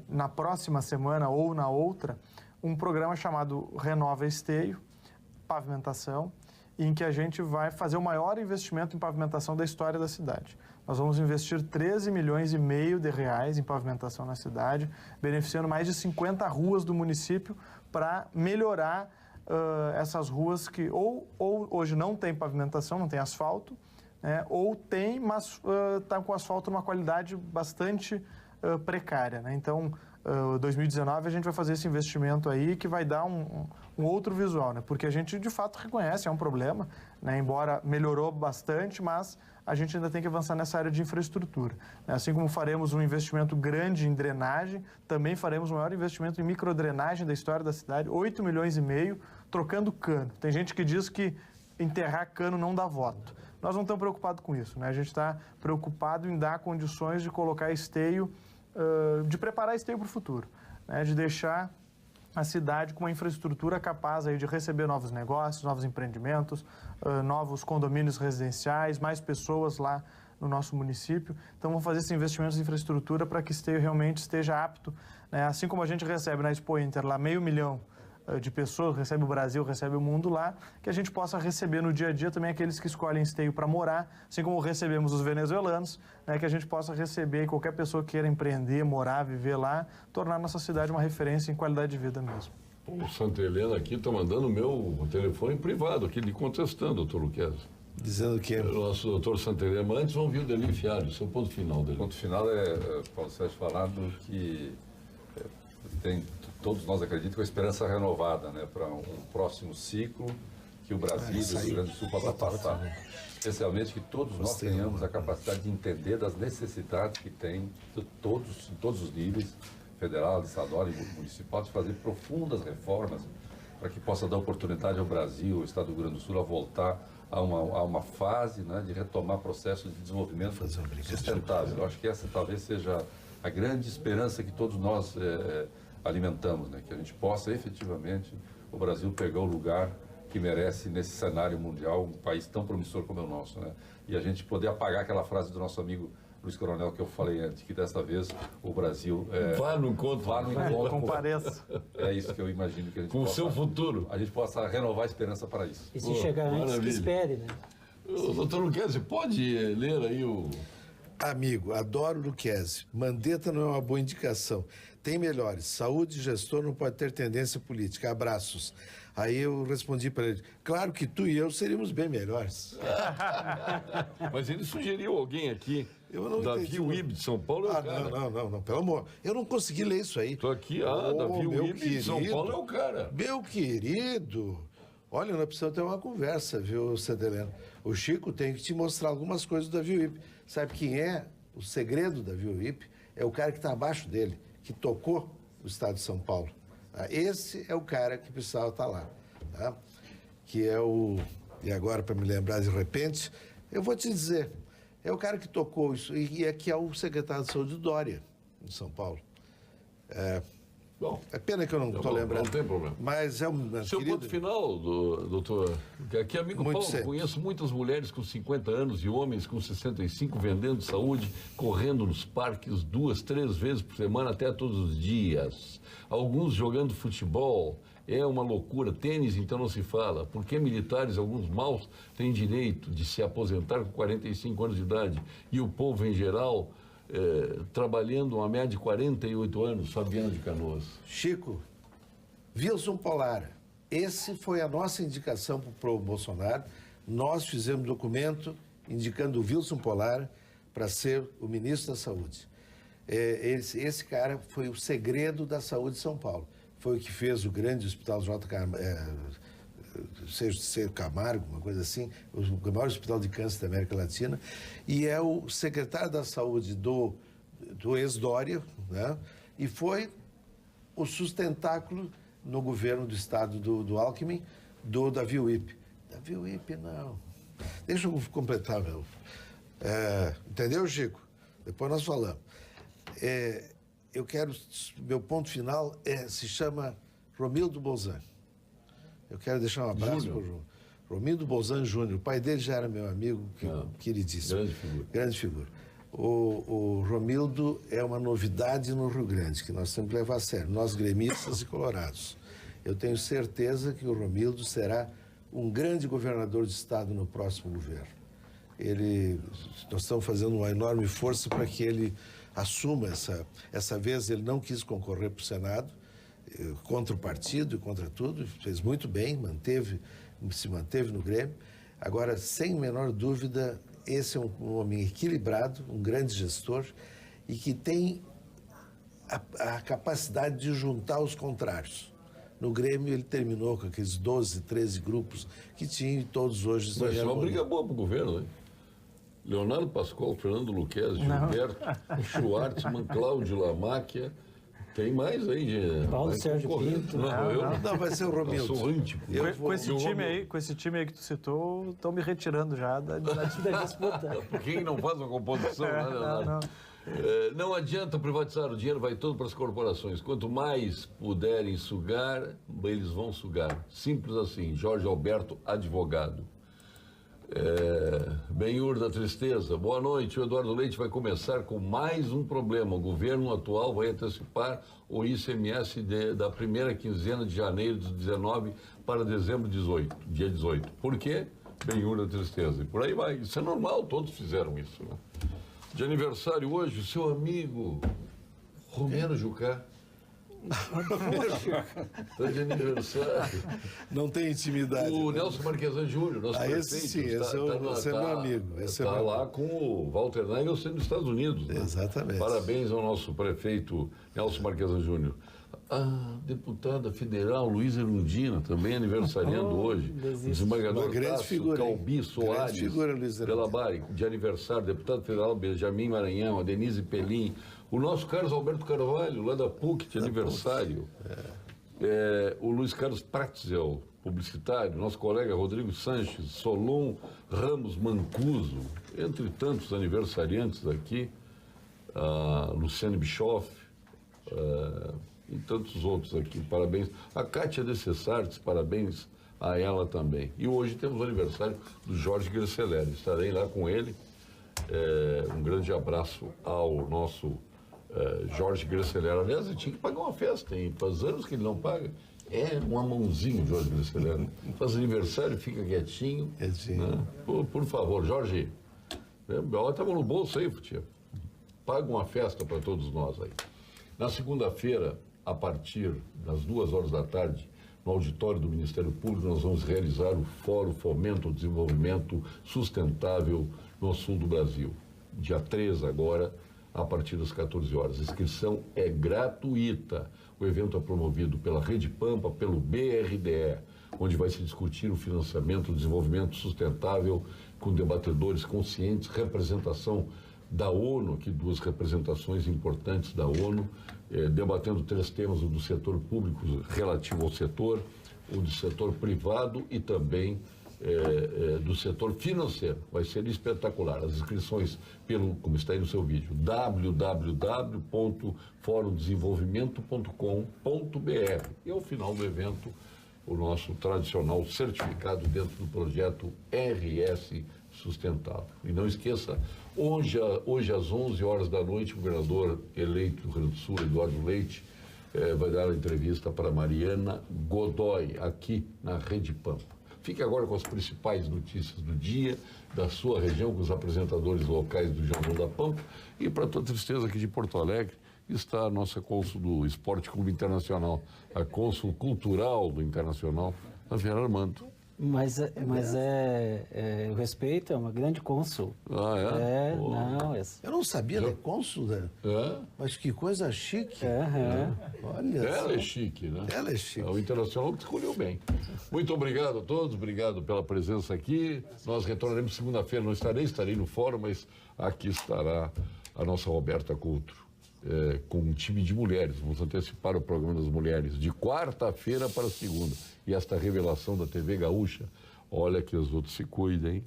na próxima semana ou na outra, um programa chamado Renova Esteio, pavimentação, em que a gente vai fazer o maior investimento em pavimentação da história da cidade. Nós vamos investir 13,5 milhões de reais em pavimentação na cidade, beneficiando mais de 50 ruas do município para melhorar essas ruas que ou hoje não tem pavimentação, não tem asfalto, né, ou tem, mas está com asfalto numa qualidade bastante precária, né? Então, 2019 a gente vai fazer esse investimento aí que vai dar um outro visual, né? Porque a gente de fato reconhece, é um problema, né? Embora melhorou bastante, mas a gente ainda tem que avançar nessa área de infraestrutura, né? Assim como faremos um investimento grande em drenagem, também faremos o maior investimento em microdrenagem da história da cidade, 8,5 milhões, trocando cano. Tem gente que diz que enterrar cano não dá voto. Nós não estamos preocupados com isso, né? A gente está preocupado em dar condições de colocar Esteio, de preparar Esteio para o futuro, né? De deixar a cidade com uma infraestrutura capaz aí de receber novos negócios, novos empreendimentos, novos condomínios residenciais, mais pessoas lá no nosso município. Então, vamos fazer esses investimentos em infraestrutura para que Esteio realmente esteja apto, né? Assim como a gente recebe na Expo Inter lá 500 mil de pessoas, recebe o Brasil, recebe o mundo lá, que a gente possa receber no dia a dia também aqueles que escolhem Esteio para morar, assim como recebemos os venezuelanos, né, que a gente possa receber qualquer pessoa que queira empreender, morar, viver lá, tornar nossa cidade uma referência em qualidade de vida mesmo. O Santa Helena aqui está mandando o meu telefone privado, aqui lhe contestando, doutor Luquezzi. Dizendo que... O nosso doutor Santa Helena, antes vão vir o Delí Fialho, esse é o ponto final dele. O ponto final é Paulo Sérgio falando que todos nós acreditamos com a esperança renovada, né, para um próximo ciclo que o Brasil e o Rio Grande do Sul possa passar. Especialmente que todos nós tenhamos a capacidade de entender das necessidades que tem de todos os níveis, federal, estadual e municipal, de fazer profundas reformas para que possa dar oportunidade ao Brasil, ao Estado do Rio Grande do Sul, a voltar a uma fase, né, de retomar processos de desenvolvimento sustentável. Eu acho que essa talvez seja a grande esperança que todos nós alimentamos, né? Que a gente possa efetivamente, o Brasil pegar o lugar que merece nesse cenário mundial, um país tão promissor como é o nosso, né? E a gente poder apagar aquela frase do nosso amigo Luiz Coronel que eu falei antes, que desta vez o Brasil... vá no encontro. Compareça. É isso que eu imagino que a gente com possa... Com o seu futuro. A gente possa renovar a esperança para isso. E se chegar antes, que espere, né? Doutor Luquezzi, pode ler aí o... Amigo, adoro Luquezzi. Mandetta não é uma boa indicação. Tem melhores. Saúde e gestor não pode ter tendência política. Abraços. Aí eu respondi para ele, claro que tu e eu seríamos bem melhores. Mas ele sugeriu alguém aqui. Eu não Davi Uib de São Paulo é o cara. Não, pelo amor. Eu não consegui ler isso aí. Estou aqui, Davi Uib de São Paulo é o cara. Meu querido, olha, nós precisamos ter uma conversa, viu, Santa Helena? O Chico tem que te mostrar algumas coisas do Davi Uib. Sabe quem é o segredo do Davi Uib? É o cara que está abaixo dele, que tocou o estado de São Paulo. Esse é o cara que precisava estar lá. Tá? Que é o... E agora, para me lembrar de repente, eu vou te dizer, é o cara que tocou isso, e é que é o secretário de saúde Dória, em São Paulo. Bom, é pena que eu não estou lembrando. Não tem problema. Mas é um... Seu ponto final, doutor, que amigo muito Paulo, certo. Conheço muitas mulheres com 50 anos e homens com 65 vendendo saúde, correndo nos parques 2, 3 vezes por semana, até todos os dias. Alguns jogando futebol, é uma loucura. Tênis, então, não se fala. Por que militares, alguns maus, têm direito de se aposentar com 45 anos de idade e o povo em geral... trabalhando uma média de 48 anos, Fabiano de Canoas. Chico, Wilson Polara, esse foi a nossa indicação para o Bolsonaro. Nós fizemos documento indicando o Wilson Polara para ser o ministro da Saúde. Esse cara foi o segredo da saúde de São Paulo. Foi o que fez o grande hospital C. Camargo, uma coisa assim, o maior hospital de câncer da América Latina, e é o secretário da saúde do ex-Dória, né? E foi o sustentáculo no governo do estado do Alckmin, do Davi Wip. Davi Wip, não. Deixa eu completar, meu. Entendeu, Chico? Depois nós falamos. Meu ponto final se chama Romildo Bolzan. Eu quero deixar um abraço para o Romildo Bolzan Júnior. O pai dele já era meu amigo, queridíssimo. Grande figura. Grande figura. O Romildo é uma novidade no Rio Grande, que nós temos que levar a sério. Nós, gremistas e colorados. Eu tenho certeza que o Romildo será um grande governador de estado no próximo governo. Nós estamos fazendo uma enorme força para que ele assuma essa vez. Ele não quis concorrer para o Senado, contra o partido e contra tudo, fez muito bem, se manteve no Grêmio. Agora, sem menor dúvida, esse é um homem equilibrado, um grande gestor e que tem a capacidade de juntar os contrários. No Grêmio ele terminou com aqueles 12, 13 grupos que tinha e todos hoje estão... Mas é uma briga boa para o governo, né? Leonardo Pascoal, Fernando Luquez, Gilberto, Schwartzman, Cláudio Lamáquia. Tem mais aí, Paulo Sérgio Pinto. Não, vai ser o Romildo. Com esse time aí que tu citou, estão me retirando já da disputa. Por que não faz uma composição? Não adianta privatizar, o dinheiro vai todo para as corporações. Quanto mais puderem sugar, eles vão sugar. Simples assim. Jorge Alberto, advogado. Benhur da Tristeza, boa noite. O Eduardo Leite vai começar com mais um problema. O governo atual vai antecipar o ICMS da primeira quinzena de janeiro de 19 para dezembro de 18, dia 18. Por quê? Benhur da Tristeza. E por aí vai. Isso é normal, todos fizeram isso, né? De aniversário hoje, o seu amigo Romero Jucá. Está de aniversário. Não tem intimidade. O Nelson Marquesan Júnior, nosso prefeito. Esse sim, esse é meu amigo. Está lá com o Walter Nagel sendo dos Estados Unidos. Né? Exatamente. Parabéns ao nosso prefeito Nelson Marquesan Júnior. A deputada federal Luísa Erundina, também aniversariando hoje. O desembargador Calbi Soares, pela Bari, de aniversário. Deputado federal Benjamin Maranhão, a Denise Pelim. O nosso Carlos Alberto Carvalho, lá da PUC, de aniversário. O Luiz Carlos Pratzel, publicitário. Nosso colega Rodrigo Sanches, Solon Ramos Mancuso, entre tantos aniversariantes aqui. Luciane Bischoff, e tantos outros aqui. Parabéns. A Kátia Decessartes, parabéns a ela também. E hoje temos o aniversário do Jorge Gresseler. Estarei lá com ele. Um grande abraço ao nosso Jorge Gresseler. Aliás, ele tinha que pagar uma festa, hein? Faz anos que ele não paga. É uma mãozinha, Jorge Gresseler. Faz aniversário, fica quietinho. Né? Por favor, Jorge. Estamos no bolso aí, tia. Paga uma festa para todos nós aí. Na segunda-feira, a partir das 2 da tarde, no auditório do Ministério Público, nós vamos realizar o Fórum Fomento ao Desenvolvimento Sustentável no Sul do Brasil. Dia 3 agora, a partir das 14 horas. A inscrição é gratuita. O evento é promovido pela Rede Pampa, pelo BRDE, onde vai se discutir o financiamento do desenvolvimento sustentável com debatedores conscientes, representação da ONU, aqui 2 representações importantes da ONU, debatendo 3 temas, o do setor público relativo ao setor, o do setor privado e também do setor financeiro. Vai ser espetacular. As inscrições, como está aí no seu vídeo, www.forumdesenvolvimento.com.br. E ao final do evento, o nosso tradicional certificado dentro do projeto RS Sustentável. E não esqueça, hoje às 11 da noite, o governador eleito do Rio Grande do Sul, Eduardo Leite, vai dar a entrevista para Mariana Godoy, aqui na Rede Pampa. Fique agora com as principais notícias do dia, da sua região, com os apresentadores locais do Jornal da Pampa. E, para tua tristeza, aqui de Porto Alegre, está a nossa cônsul do Esporte Clube Internacional, a cônsul cultural do Internacional, a Vera Armando. Mas o respeito é uma grande cônsul. Ah, é? Não, Eu não sabia, ela é cônsul, né? Mas que coisa chique. Olha Ela é chique, né? Ela é chique. O Internacional que escolheu bem. Muito obrigado a todos, obrigado pela presença aqui. Nós retornaremos segunda-feira, não estarei no fórum, mas aqui estará a nossa Roberta Coutro, com um time de mulheres. Vamos antecipar o programa das mulheres de quarta-feira para segunda. E esta revelação da TV Gaúcha, olha que os outros se cuidem, hein?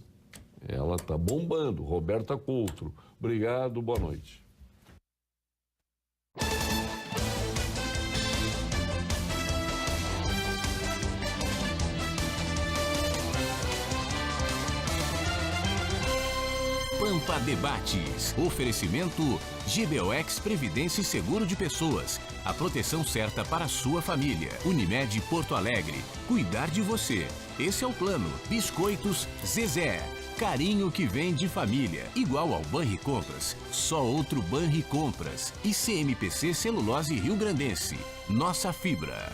Ela tá bombando. Roberta Coutro. Obrigado, boa noite. Pampa Debates. Oferecimento GBOX Previdência e Seguro de Pessoas. A proteção certa para a sua família. Unimed Porto Alegre. Cuidar de você. Esse é o plano. Biscoitos Zezé. Carinho que vem de família. Igual ao Banricompras. Só outro Banricompras. E CMPC Celulose Rio Grandense. Nossa fibra.